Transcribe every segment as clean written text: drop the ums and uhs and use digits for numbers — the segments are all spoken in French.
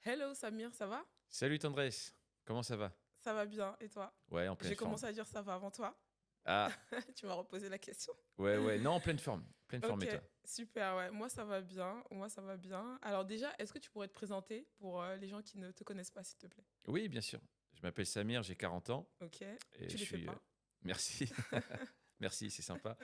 Hello Samir, ça va? Salut Tendresse, comment ça va? Ça va bien, et toi? Ouais, en pleine J'ai forme. commencé à dire ça va avant toi. Ah, Tu m'as reposé la question. ouais, non, en pleine forme Ok, et toi? super, ouais. Moi, ça va bien. Moi, ça va bien. Alors déjà, est-ce que tu pourrais te présenter pour les gens qui ne te connaissent pas, s'il te plaît? Oui, bien sûr. Je m'appelle Samir, j'ai 40 ans Ok. et Tu je les fais suis... pas? Merci, merci, c'est sympa.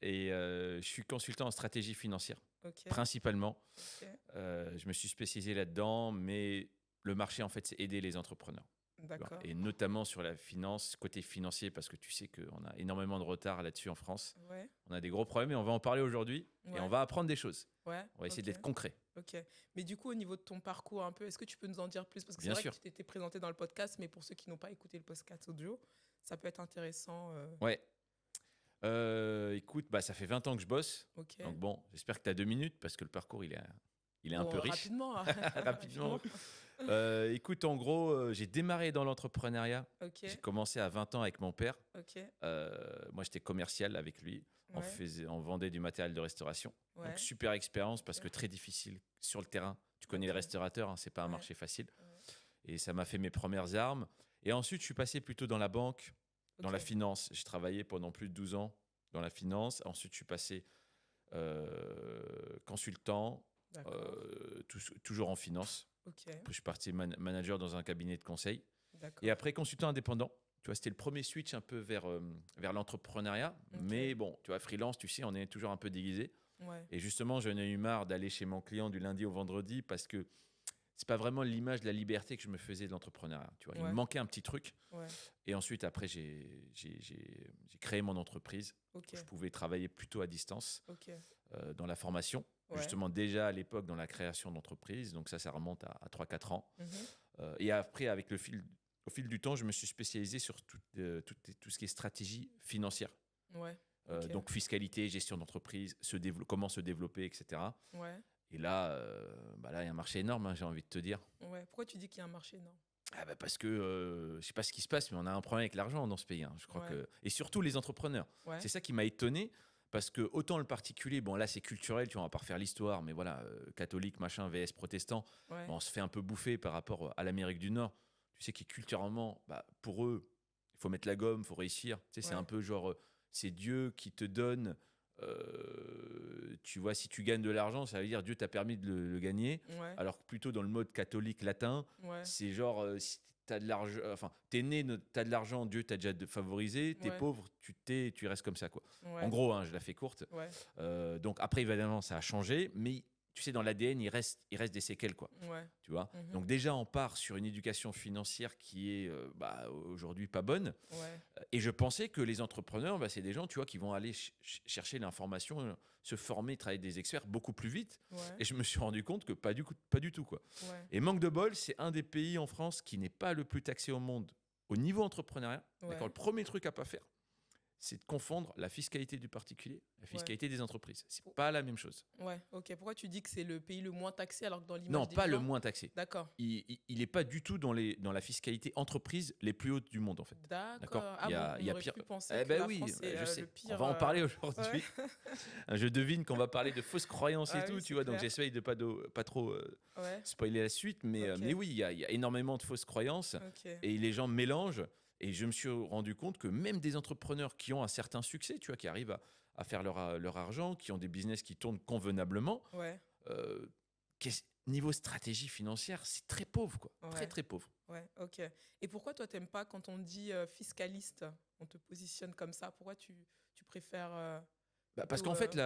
Et je suis consultant en stratégie financière, Ok, principalement. ok. Je me suis spécialisé là-dedans, mais le marché, en fait, c'est aider les entrepreneurs. Tu vois. D'accord. Et notamment sur la finance, côté financier, parce que tu sais qu'on a énormément de retard là-dessus en France. Ouais, On a des gros problèmes et on va en parler aujourd'hui et on ouais, va apprendre des choses. ouais. On va essayer Ok, d'être concret, ok. Mais du coup, au niveau de ton parcours un peu, est-ce que tu peux nous en dire plus? Parce que c'est bien vrai que sûr. tu t'étais présenté dans le podcast, mais pour ceux qui n'ont pas écouté le podcast audio, ça peut être intéressant. Ouais. Écoute, bah, ça fait 20 ans que je bosse. Ok. Donc bon, j'espère que tu as 2 minutes parce que le parcours, il est un Bon, peu riche. rapidement, hein. Rapidement. Rapidement. Écoute, en gros, j'ai démarré dans l'entrepreneuriat. J'ai Ok, commencé à 20 ans avec mon père. ok, Moi, j'étais commercial avec lui. ouais, On vendait du matériel de restauration. Donc, ouais, super expérience parce que super, très difficile sur le terrain. Tu connais les ok, restaurateurs, hein, c'est pas un ouais, marché facile. ouais, Et ça m'a fait mes premières armes. Et ensuite, je suis passé plutôt dans la banque, dans la ok, finance. J'ai travaillé pendant plus de 12 ans dans la finance. Ensuite, je suis passé consultant, d'accord, toujours en finance. ok, Après, je suis parti manager dans un cabinet de conseil. Et d'accord, après, consultant indépendant. Tu vois, c'était le premier switch un peu vers l'entrepreneuriat. ok, Mais bon, tu vois, freelance, tu sais, on est toujours un peu déguisé. ouais, Et justement, j'en ai eu marre d'aller chez mon client du lundi au vendredi parce que c'est pas vraiment l'image de la liberté que je me faisais de l'entrepreneuriat. Tu vois, il me ouais, manquait un petit truc. ouais, Et ensuite, après, j'ai créé mon entreprise ok, où je pouvais travailler plutôt à distance ok, dans la formation. ouais, Justement, déjà à l'époque, dans la création d'entreprise. Donc ça remonte à 3-4 ans. mhm, Et après, au fil du temps, je me suis spécialisé sur tout ce qui est stratégie financière. ouais, ok, Donc fiscalité, gestion d'entreprise, comment se développer, etc. ouais, Et là, bah là, il y a un marché énorme, hein, j'ai envie de te dire. ouais. Pourquoi tu dis qu'il y a un marché? Non. Ah bah parce que je sais pas ce qui se passe, mais on a un problème avec l'argent dans ce pays. Hein. Je crois Ouais, que et surtout les entrepreneurs. ouais, C'est ça qui m'a étonné parce que autant le particulier, bon là c'est culturel, tu vois, on va pas refaire l'histoire, mais voilà, catholique machin vs protestant, ouais, bon, on se fait un peu bouffer par rapport à l'Amérique du Nord. Tu sais qui culturellement, bah, pour eux, il faut mettre la gomme, il faut réussir. Tu sais, c'est un ouais, peu genre c'est Dieu qui te donne. Tu vois, si tu gagnes de l'argent, ça veut dire Dieu t'a permis de le gagner. ouais, Alors que plutôt dans le mode catholique latin, ouais, c'est genre, si t'as de l'argent, enfin, t'es né, t'as de l'argent, Dieu t'a déjà favorisé, t'es ouais, pauvre, tu restes comme ça, quoi. En ouais, gros, hein, je la fais courte. ouais, Donc après, évidemment, ça a changé, mais tu sais, dans l'ADN, il reste des séquelles, quoi. ouais, Tu vois. mhm, Donc déjà, on part sur une éducation financière qui est bah, aujourd'hui pas bonne. ouais, Et je pensais que les entrepreneurs, bah, c'est des gens, tu vois, qui vont aller chercher l'information, se former, travailler avec des experts beaucoup plus vite. ouais, Et je me suis rendu compte que pas du tout, quoi. ouais, Et manque de bol, c'est un des pays en France qui n'est pas le plus taxé au monde au niveau entrepreneuriat. D'accord, ouais, le premier truc à pas faire, c'est de confondre la fiscalité du particulier, la ouais. fiscalité des entreprises. C'est Pour- pas la même chose. Ouais, ok. Pourquoi tu dis que c'est le pays le moins taxé alors que dans Non, l'image des pas le gens? moins taxé. D'accord. Il est pas du tout dans la fiscalité entreprise les plus hautes du monde, en fait. D'accord. D'accord. Ah bon, on Il y a aurait pire. pu penser Eh que ben la oui, France c'est je le sais. On pire. va en parler Ouais, aujourd'hui. Je devine qu'on va parler de fausses croyances et ouais, oui, tout, tu c'est vois. Donc clair. j'essaye de pas trop Ouais, spoiler la suite, ok, mais oui, il y a énormément de fausses croyances ok. et les gens mélangent. Et je me suis rendu compte que même des entrepreneurs qui ont un certain succès, tu vois, qui arrivent à faire leur argent, qui ont des business qui tournent convenablement, Ouais, euh, niveau stratégie financière, c'est très pauvre, quoi. Très, ouais, très pauvre. ouais, ok. Et pourquoi toi, t'aimes pas quand on dit fiscaliste, on te positionne comme ça? Pourquoi tu préfères Bah, parce plutôt. qu'en fait,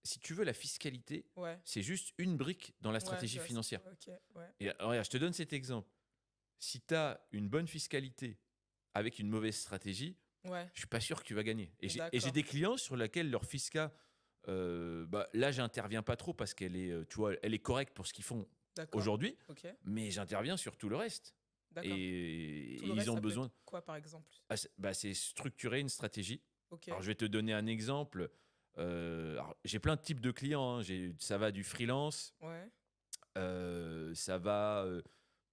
si tu veux, la fiscalité, Ouais, c'est juste une brique dans la ouais, stratégie financière. ok, ouais, Et regarde, je te donne cet exemple. Si tu as une bonne fiscalité avec une mauvaise stratégie, ouais, je suis pas sûr que tu vas gagner. Et j'ai d'accord, des clients sur lesquels leur fisca, bah, là, j'interviens pas trop parce qu'elle est, tu vois, elle est correcte pour ce qu'ils font d'accord, aujourd'hui, ok, mais j'interviens sur tout le reste. d'accord. Et Tout le ils reste, ont ça peut être besoin. quoi, par exemple? Bah, c'est structurer une stratégie. Ok, Alors, je vais te donner un exemple. Alors, j'ai plein de types de clients. Hein. Ça va du freelance, ouais, ça va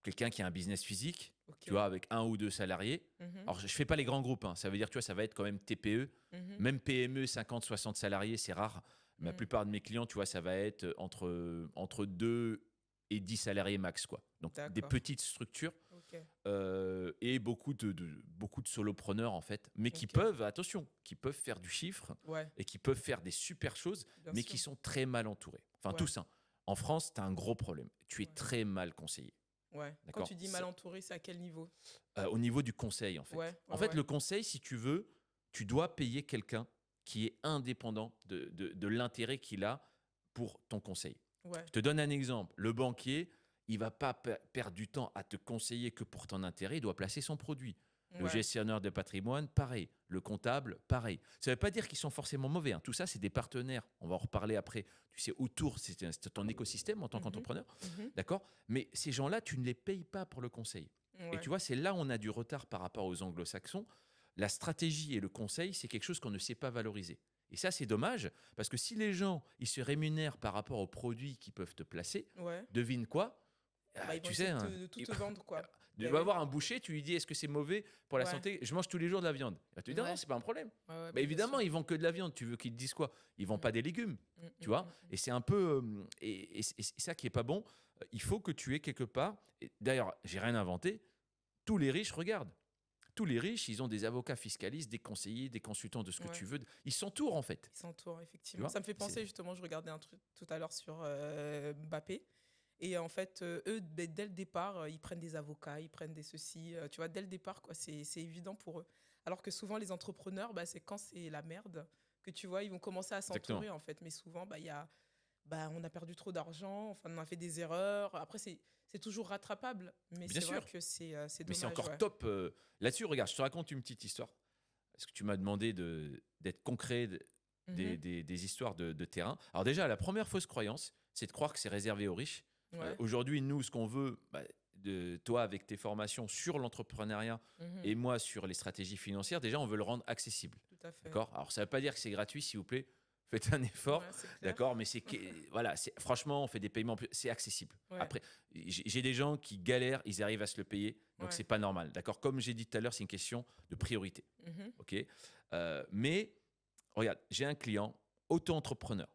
quelqu'un qui a un business physique, ok, tu vois, avec un ou deux salariés. mhm, Alors, je fais pas les grands groupes. Hein. Ça veut dire, tu vois, ça va être quand même TPE, mhm, même PME, 50, 60 salariés, c'est rare. La mhm, plupart de mes clients, tu vois, ça va être entre 2 et 10 salariés max, quoi. Donc, des D'accord. petites structures Ok. et beaucoup de solopreneurs, en fait, mais qui Ok. peuvent, attention, qui peuvent faire du chiffre Ouais, et qui peuvent faire des super choses, bien mais sûr. qui sont très mal entourés. Enfin, Ouais, tous, hein. En France, tu as un gros problème. Tu es ouais, très mal conseillé. ouais. Quand D'accord? tu dis mal entouré, c'est à quel niveau? Au niveau du conseil, en fait. Ouais, En ouais, fait, ouais. le conseil, si tu veux, tu dois payer quelqu'un qui est indépendant de l'intérêt qu'il a pour ton conseil. Ouais, Je te donne un exemple. Le banquier, il va pas perdre du temps à te conseiller que pour ton intérêt, il doit placer son produit. Le ouais. gestionnaire de patrimoine, pareil. Le comptable, pareil. Ça ne veut pas dire qu'ils sont forcément mauvais, hein. Tout ça, c'est des partenaires. On va en reparler après. Tu sais, autour, c'est ton écosystème en tant Mhm, qu'entrepreneur. mhm. D'accord? Mais ces gens-là, tu ne les payes pas pour le conseil. Et Ouais, tu vois, c'est là où on a du retard par rapport aux anglo-saxons. La stratégie et le conseil, c'est quelque chose qu'on ne sait pas valoriser. Et ça, c'est dommage, parce que si les gens, ils se rémunèrent par rapport aux produits qu'ils peuvent te placer, ouais. devine quoi? Bah, ils vont Tu sais, essayer hein, de tout te vendre, quoi. tu Ben vas oui. voir un boucher, tu lui dis est-ce que c'est mauvais pour la Ouais, santé? Je mange tous les jours de la viande. Il va te dire non, ouais, c'est pas un problème. ouais, Bah, bah, bien évidemment, sûr. ils vendent que de la viande. Tu veux qu'ils te disent quoi? Ils vendent Mm, pas des légumes, tu vois? mm. Et c'est un peu. Et c'est ça qui est pas bon. Il faut que tu aies quelque part. D'ailleurs, j'ai rien inventé. Tous les riches regardent. Tous les riches, ils ont des avocats fiscalistes, des conseillers, des consultants de ce que Ouais, tu veux. Ils s'entourent en fait. ils s'entourent, Tu effectivement. vois? Ça me fait penser, justement, je regardais un truc tout à l'heure sur Mbappé. Et en fait, eux, dès le départ, ils prennent des avocats, ils prennent des ceci. Tu vois, dès le départ, quoi, c'est évident pour eux. Alors que souvent, les entrepreneurs, bah, c'est quand c'est la merde que tu vois, ils vont commencer à Exactement. s'entourer, en fait. Mais souvent, bah, on a perdu trop d'argent, enfin, on a fait des erreurs. Après, c'est toujours rattrapable. Mais Bien c'est vrai sûr. que c'est Mais c'est dommage, encore ouais. top. Là-dessus, regarde, je te raconte une petite histoire. Parce que tu m'as demandé d'être concret, Mhm. des histoires de terrain. Alors déjà, la première fausse croyance, c'est de croire que c'est réservé aux riches. Ouais. Aujourd'hui, nous, ce qu'on veut, bah, de toi avec tes formations sur l'entrepreneuriat Mhm. et moi sur les stratégies financières, déjà, on veut le rendre accessible. Tout à fait. D'accord? Alors, ça ne veut pas dire que c'est gratuit, s'il vous plaît. Faites un effort, Ouais, c'est clair. d'accord? Mais voilà, franchement, on fait des paiements, c'est accessible. Ouais, Après, j'ai des gens qui galèrent, ils arrivent à se le payer, donc ouais. c'est pas normal, d'accord? Comme j'ai dit tout à l'heure, c'est une question de priorité, Mhm. ok? Mais regarde, j'ai un client auto-entrepreneur,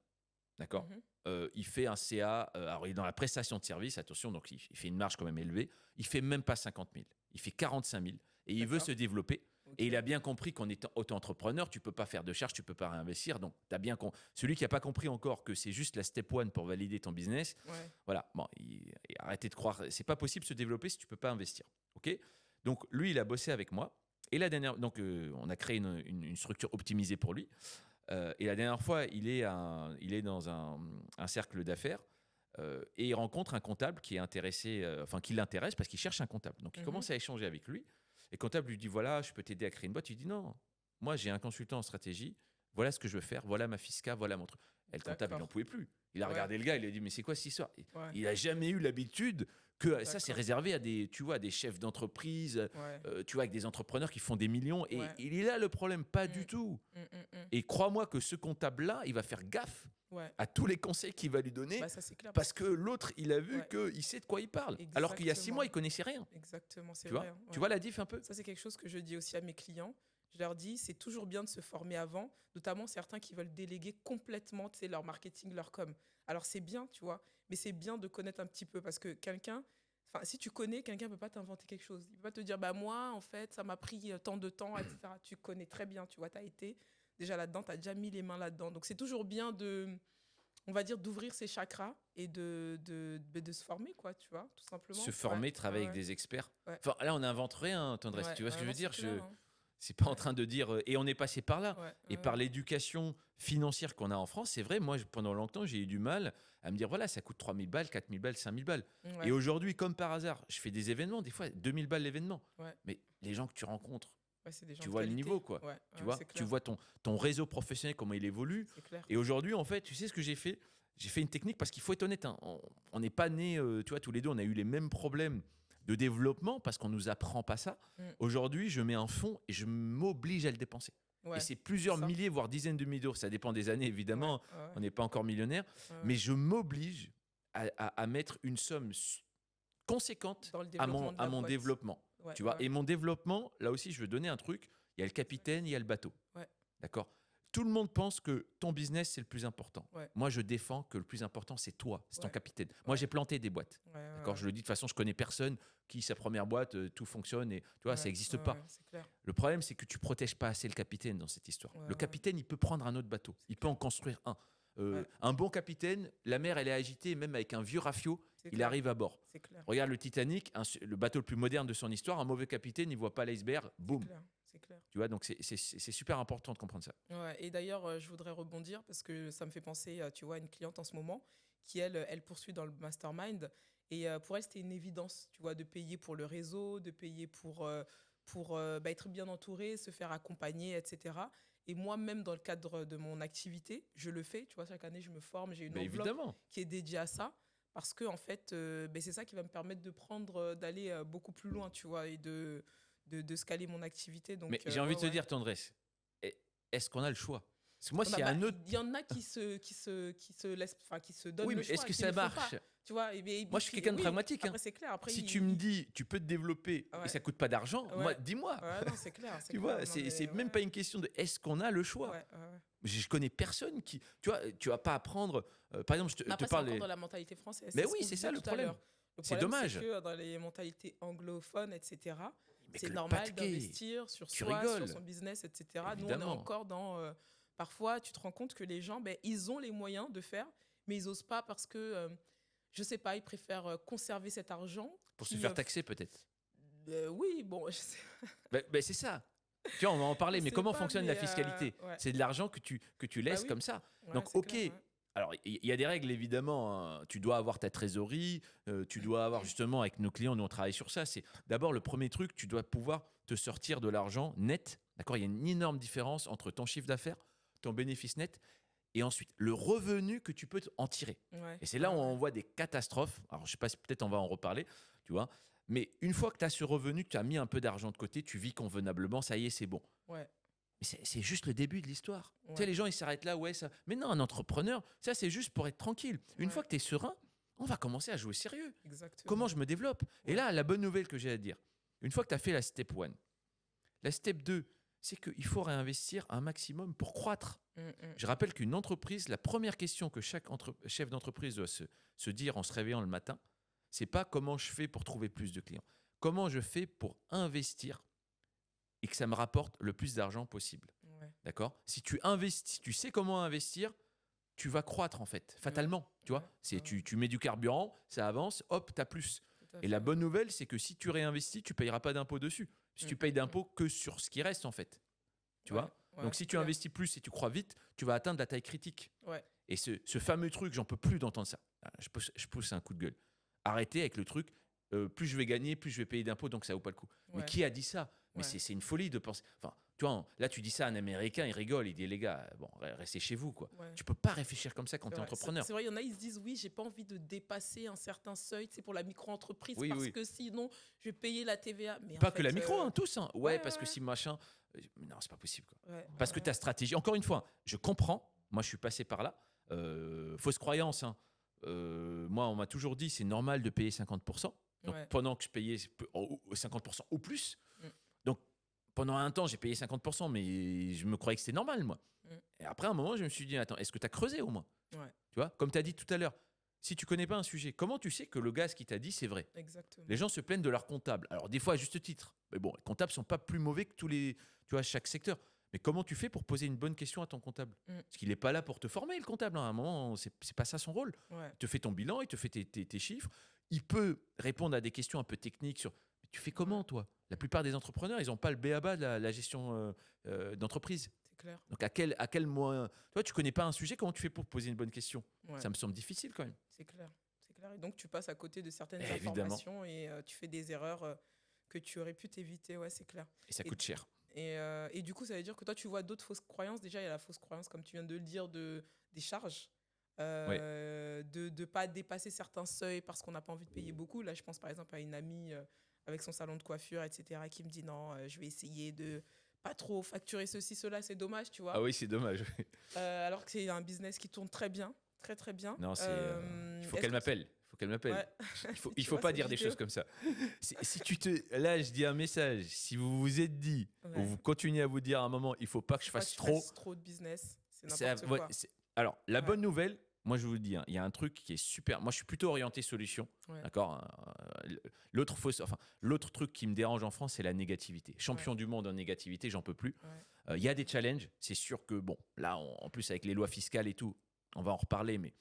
d'accord? Mhm. Il fait un CA, alors il est dans la prestation de service, attention, donc il fait une marge quand même élevée. Il fait même pas 50 000, il fait 45 000 et il veut D'accord. se développer. Ok. Et il a bien compris qu'en étant auto-entrepreneur, tu peux pas faire de charges, tu peux pas réinvestir. Donc, celui qui n'a pas compris encore que c'est juste la step one pour valider ton business, Ouais. voilà, bon, arrêtez de croire, c'est pas possible de se développer si tu peux pas investir. Ok? Donc, lui, il a bossé avec moi. Et la dernière, donc, on a créé une structure optimisée pour lui. Et la dernière fois, il est dans un cercle d'affaires et il rencontre un comptable qui est intéressé, enfin qui l'intéresse parce qu'il cherche un comptable. Donc il Mhm. commence à échanger avec lui. Et le comptable lui dit voilà, je peux t'aider à créer une boîte. Il dit non, moi j'ai un consultant en stratégie. Voilà ce que je veux faire. Voilà ma fisca. Voilà mon truc. Et le comptable, il n'en D'accord. pouvait plus. Il a Ouais. regardé le gars. Il a dit mais c'est quoi cette histoire? Ouais. Il a jamais eu l'habitude que ça c'est D'accord. réservé à des, tu vois, des chefs d'entreprise, Ouais. tu vois, avec des entrepreneurs qui font des millions. Et Ouais. il est là le problème, pas Mm, du tout. mm. Et crois-moi que ce comptable-là, il va faire gaffe Ouais. à tous les conseils qu'il va lui donner Bah, ça, c'est clair. parce que l'autre, il a vu Ouais. qu'il sait de quoi il parle. Alors qu'il y a 6 mois, Exactement. il connaissait rien. Exactement, c'est Tu vrai, vois hein, Tu ouais. vois la diff un peu? Ça, c'est quelque chose que je dis aussi à mes clients. Je leur dis, c'est toujours bien de se former avant, notamment certains qui veulent déléguer complètement, tu sais, leur marketing, leur com. Alors, c'est bien, tu vois, mais c'est bien de connaître un petit peu parce que enfin, si tu connais, quelqu'un ne peut pas t'inventer quelque chose. Il ne peut pas te dire, bah moi, en fait, ça m'a pris tant de temps, etc. Tu connais très bien, tu vois, tu as été déjà là-dedans, tu as déjà mis les mains là-dedans. Donc, c'est toujours bien on va dire, d'ouvrir ses chakras et de se former, quoi, tu vois, tout Se simplement. Ouais, former, ouais, travailler avec ouais. des experts. Ouais, Enfin, là, on n'invente rien, Tendresse. ouais, Tu vois ce que je non, veux c'est dire? clair, hein. C'est pas en Ouais, train de dire. Et on est passé par là. ouais, Et ouais, par ouais. l'éducation financière qu'on a en France, c'est vrai, moi, pendant longtemps, j'ai eu du mal à me dire voilà, ça coûte 3 000 balles, 4 000 balles, 5 000 balles. Et Ouais, aujourd'hui, comme par hasard, je fais des événements, des fois 2 000 balles l'événement. ouais, Mais les gens que tu rencontres, ouais, c'est des gens tu de vois le qualité. niveau, quoi. Ouais, Tu ouais, c'est vois, tu clair, vois ton réseau professionnel, comment il évolue. c'est clair. Et aujourd'hui, en fait, tu sais ce que j'ai fait? J'ai fait une technique parce qu'il faut être honnête, hein, on n'est pas nés, tu vois, tous les deux, on a eu les mêmes problèmes de développement parce qu'on nous apprend pas ça. Mm. Aujourd'hui, je mets un fonds et je m'oblige à le dépenser. Et Ouais, c'est c'est plusieurs ça. milliers, voire dizaines de milliers d'euros. Ça dépend des années, Ouais, évidemment. ouais, On n'est pas encore millionnaire. ouais, Mais ouais. je m'oblige à mettre une somme conséquente Dans le à développement mon, de à la mon boîte. développement. Ouais, Tu vois. ouais, Et mon développement, là aussi, je veux donner un truc. Il y a le capitaine, il y a le bateau. ouais. D'accord? tout le monde pense que ton business, c'est le plus important. Ouais. Moi, je défends que le plus important, c'est toi, c'est ton Ouais. capitaine. Moi, Ouais. j'ai planté des boîtes. Ouais, D'accord, ouais, je le dis de toute façon, je connais personne qui, sa première boîte, tout fonctionne et tu vois, ouais, ça n'existe ouais, pas. ouais, c'est clair. Le problème, c'est que tu protèges pas assez le capitaine dans cette histoire. Ouais, Le ouais, capitaine, il peut prendre un autre bateau. Il peut en construire un. ouais, Un bon capitaine, la mer, elle est agitée, même avec un vieux rafio, c'est il clair. arrive à bord. C'est clair. Regarde le Titanic, le bateau le plus moderne de son histoire, un mauvais capitaine, il voit pas l'iceberg, C'est boum. clair. C'est clair. Tu vois, donc c'est super important de comprendre ça. Ouais, et d'ailleurs, je voudrais rebondir parce que ça me fait penser, tu vois, à une cliente en ce moment qui, elle poursuit dans le mastermind. Et pour elle, c'était une évidence, tu vois, de payer pour le réseau, de payer pour être bien entourée, se faire accompagner, etc. Et moi, même dans le cadre de mon activité, je le fais. Tu vois, chaque année, je me forme, j'ai une Mais enveloppe évidemment. qui est dédiée à ça. Parce que, en fait, c'est ça qui va me permettre de d'aller beaucoup plus loin, tu vois, et de scaler mon activité. Mais Donc, j'ai envie ouais, de te ouais. dire, Tendresse, est-ce qu'on a le choix? Parce que moi, s'il y a Bah, un autre. il y en a qui se laissent, enfin, qui se donnent Oui, le mais est-ce choix, que qui ça ne le font marche? pas. Tu vois, Moi, je suis quelqu'un de oui, pragmatique, hein. après, c'est clair. Après, Si tu me dis, tu peux te développer et ouais, ça coûte pas d'argent, moi, ouais, dis-moi. ouais, non, c'est clair, c'est Tu clair. vois, Non, c'est mais même ouais, pas une question de est-ce qu'on a le choix. ouais, ouais, ouais. Je connais personne qui. Tu vois, tu vas pas apprendre. Par exemple, je Mais te après, c'est parle. encore dans la mentalité française. Mais C'est ce oui, qu'on c'est disait ça le tout à problème. l'heure. Le C'est problème, c'est dommage. que dans les mentalités anglophones, etc., Mais c'est que le normal pâté, d'investir sur tu soi, sur rigoles, son business, etc. Nous, on est évidemment. encore dans... parfois, tu te rends compte que les gens, ben, ils ont les moyens de faire, mais ils osent pas parce que, je sais pas, ils préfèrent conserver cet argent Pour se qui... faire taxer, peut-être. oui, bon, Ben, c'est ça. Tu vois, on va en je parler, mais sais comment pas, fonctionne la mais fiscalité? ouais. C'est de l'argent que tu Bah laisses oui, comme ça. ouais, Donc, c'est OK. clair, ouais. Alors, il y a des règles, évidemment, hein. Tu dois avoir ta trésorerie. Tu dois avoir, justement, avec nos clients, nous, on travaille sur ça. C'est d'abord le premier truc, tu dois pouvoir te sortir de l'argent net. D'accord? Il y a une énorme différence entre ton chiffre d'affaires, ton bénéfice net, et ensuite le revenu que tu peux en tirer. Ouais, Et c'est là ouais, où ouais. on voit des catastrophes. Alors, je sais pas si peut-être on va en reparler, tu vois. Mais une fois que tu as ce revenu, que tu as mis un peu d'argent de côté, tu vis convenablement, ça y est, c'est bon. Ouais, Mais c'est juste le début de l'histoire. Tu sais, ouais, les gens, ils s'arrêtent là, ouais, ça. Mais non, un entrepreneur, ça, c'est juste pour être tranquille. Une fois ouais, que tu es serein, on va commencer à jouer sérieux. Comment exactement. je me développe? Et Ouais. là, la bonne nouvelle que j'ai à te dire, une fois que tu as fait la step 1, la step 2, c'est qu'il faut réinvestir un maximum pour croître. Je rappelle qu'une entreprise, la première question que chaque chef d'entreprise doit se dire en se réveillant le matin, c'est pas comment je fais pour trouver plus de clients. Comment je fais pour investir et que ça me rapporte le plus d'argent possible. Ouais, D'accord? Si tu investis, si tu sais comment investir, tu vas croître en fait, ouais, fatalement. Tu vois, ouais, c'est ouais, tu mets du carburant, ça avance, hop, tu as plus. tout à Et la fait. bonne nouvelle, c'est que si tu réinvestis, tu ne payeras pas d'impôt dessus. Si tu payes d'impôt que sur ce qui reste en fait. Tu Ouais, vois? ouais, Donc si tu clair. investis plus et tu crois vite, tu vas atteindre la taille critique. Ouais, Et ce fameux truc, j'en peux plus d'entendre ça. Ah, je pousse un coup de gueule. Arrêtez avec le truc, plus je vais gagner, plus je vais payer d'impôts, donc ça vaut pas le coup. Mais ouais, qui a dit ça? Mais ouais, c'est une folie de penser. Enfin, tu vois, là tu dis ça à un Américain, il rigole, il dit les gars, bon, restez chez vous quoi. ouais. Tu peux pas réfléchir comme ça quand C'est tu es vrai. entrepreneur. C'est vrai, il y en a, ils se disent, oui, j'ai pas envie de dépasser un certain seuil, c'est pour la micro-entreprise, Oui, parce oui. que sinon, je vais payer la TVA. Mais en Pas que la fait, micro, hein, tous. Hein. Ouais, ouais, parce que ouais, si machin. Non, c'est pas possible. Quoi. ouais, Parce que ouais, ta stratégie. Encore une fois, je comprends. Moi, je suis passé par là. Fausse croyance. Hein. Moi, on m'a toujours dit c'est normal de payer 50%. Donc, ouais, pendant que je payais 50% ou plus. mm, Donc, pendant un temps, j'ai payé 50%, mais je me croyais que c'était normal, moi. mm, Et après, à un moment, je me suis dit attends, est-ce que tu as creusé au moins? ouais, Tu vois, comme tu as dit tout à l'heure, si tu connais pas un sujet, comment tu sais que le gars, ce qu'il t'a dit, c'est vrai? exactement. Les gens se plaignent de leur comptable. Alors, des fois, à juste titre. Mais bon, les comptables sont pas plus mauvais que tous les. Tu vois, chaque secteur. Mais comment tu fais pour poser une bonne question à ton comptable? Mm. Parce qu'il n'est pas là pour te former, le comptable. Hein. À un moment, c'est pas ça son rôle. Ouais, Il te fait ton bilan, il te fait tes chiffres. Il peut répondre à des questions un peu techniques sur. Mais tu fais comment, ouais, toi? La plupart des entrepreneurs, ils n'ont pas le b.a.-ba de la gestion d'entreprise. c'est clair. Donc, à quel moyen. Toi, tu connais pas un sujet, comment tu fais pour poser une bonne question? Ouais, Ça me semble difficile quand même. c'est clair. C'est clair. Et donc, tu passes à côté de certaines Évidemment. informations et tu fais des erreurs que tu aurais pu t'éviter. Ouais, c'est clair. Et ça Et, coûte cher. et du coup, ça veut dire que toi, tu vois d'autres fausses croyances. Déjà, il y a la fausse croyance, comme tu viens de le dire, des charges. Ouais. De ne pas dépasser certains seuils parce qu'on n'a pas envie de payer beaucoup. Là, je pense par exemple à une amie avec son salon de coiffure, etc., qui me dit non, je vais essayer de pas trop facturer ceci, cela, c'est dommage, tu vois. Ah oui, c'est dommage. Alors que c'est un business qui tourne très bien, très très bien. Non, il faut Est-ce qu'elle que m'appelle. faut qu'elle m'appelle. Ouais. Il Tu faut vois pas cette dire des vidéo? choses comme ça. Si tu te, là, je dis un message. Si vous vous êtes dit, ou Ouais. vous continuez à vous dire à un moment, il faut pas que je Faut pas que fasse tu trop. fasses trop de business, c'est Ça, n'importe ouais, quoi. alors, la Ouais, bonne nouvelle, moi, je vous le dis, hein, il y a un truc qui est super. Moi, je suis plutôt orienté solution. ouais, D'accord, hein. L'autre truc qui me dérange en France, c'est la négativité. ouais, Champion du monde en négativité, j'en peux plus. ouais. Il y a des challenges. C'est sûr que, bon, là, en plus, avec les lois fiscales et tout, on va en reparler, mais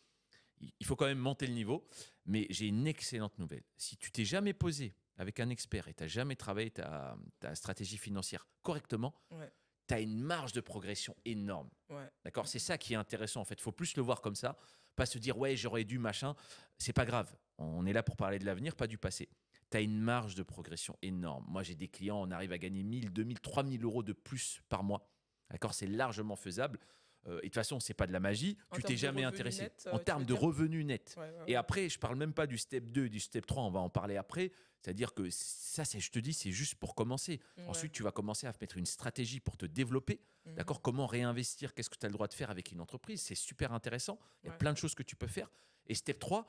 il faut quand même monter le niveau. Mais j'ai une excellente nouvelle. Si tu t'es jamais posé avec un expert et tu n'as jamais travaillé ta stratégie financière correctement, Ouais, tu as une marge de progression énorme. ouais. D'accord. C'est ça qui est intéressant, en fait. Il faut plus le voir comme ça. Pas se dire, ouais, j'aurais dû, machin. C'est pas grave. On est là pour parler de l'avenir, pas du passé. Tu as une marge de progression énorme. Moi, j'ai des clients, on arrive à gagner 1000, 2000, 3000 euros de plus par mois. D'accord. C'est largement faisable. Et de toute façon, c'est pas de la magie. En Tu t'es termes de jamais revenus intéressé. nets, En tu veux termes de dire? revenus nets. Ouais, ouais, Et ouais. après, je parle même pas du step 2, du step 3. On va en parler après. C'est-à-dire que ça, je te dis, c'est juste pour commencer. Ouais. Ensuite, tu vas commencer à mettre une stratégie pour te développer. Mhm. D'accord. Comment réinvestir? Qu'est-ce que tu as le droit de faire avec une entreprise? C'est super intéressant. Il y a Ouais, plein de choses que tu peux faire. Et step 3,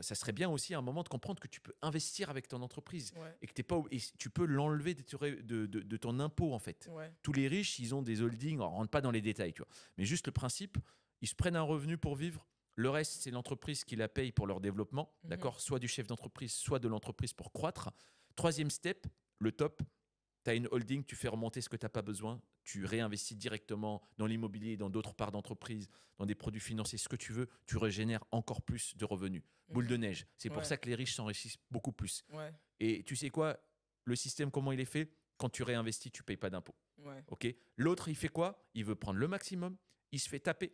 ça serait bien aussi à un moment de comprendre que tu peux investir avec ton entreprise ouais, et que t'es pas, et tu peux l'enlever de ton impôt, en fait. ouais. Tous les riches, ils ont des holdings. On ne rentre pas dans les détails, tu vois. Mais juste le principe, ils se prennent un revenu pour vivre. Le reste, c'est l'entreprise qui la paye pour leur développement. Mhm. D'accord. Soit du chef d'entreprise, soit de l'entreprise pour croître. Troisième step, le top. Tu as une holding, tu fais remonter ce que tu n'as pas besoin, tu réinvestis directement dans l'immobilier, dans d'autres parts d'entreprise, dans des produits financiers, ce que tu veux, tu régénères encore plus de revenus. Boule de Mhm. neige. C'est pour Ouais, ça que les riches s'enrichissent beaucoup plus. ouais, Et tu sais quoi? Le système, comment il est fait? Quand tu réinvestis, tu ne payes pas d'impôt. ouais, Ok. L'autre, il fait quoi? Il veut prendre le maximum, il se fait taper.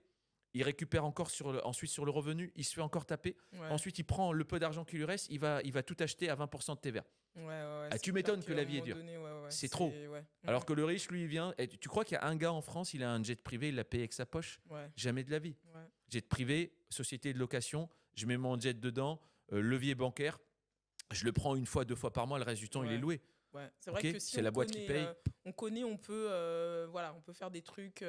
Il récupère encore ensuite sur le revenu, il se fait encore taper. ouais, Ensuite, il prend le peu d'argent qui lui reste, il va tout acheter à 20% de TVA. ouais, ouais. Ah, C'est tu clair m'étonnes que qu'à la un vie est moment dure. donné, ouais, ouais, C'est trop. ouais. Alors Mhm. que le riche, lui, il vient. Et tu crois qu'il y a un gars en France, il a un jet privé, il l'a payé avec sa poche? Ouais, Jamais de la vie. ouais, Jet privé, société de location, je mets mon jet dedans, levier bancaire, je le prends une fois, 2 fois par mois, le reste du temps, il est ouais. loué. Ouais. C'est vrai Ok. que si C'est on la boîte qui connaît, paye. on peut, voilà, on peut faire des trucs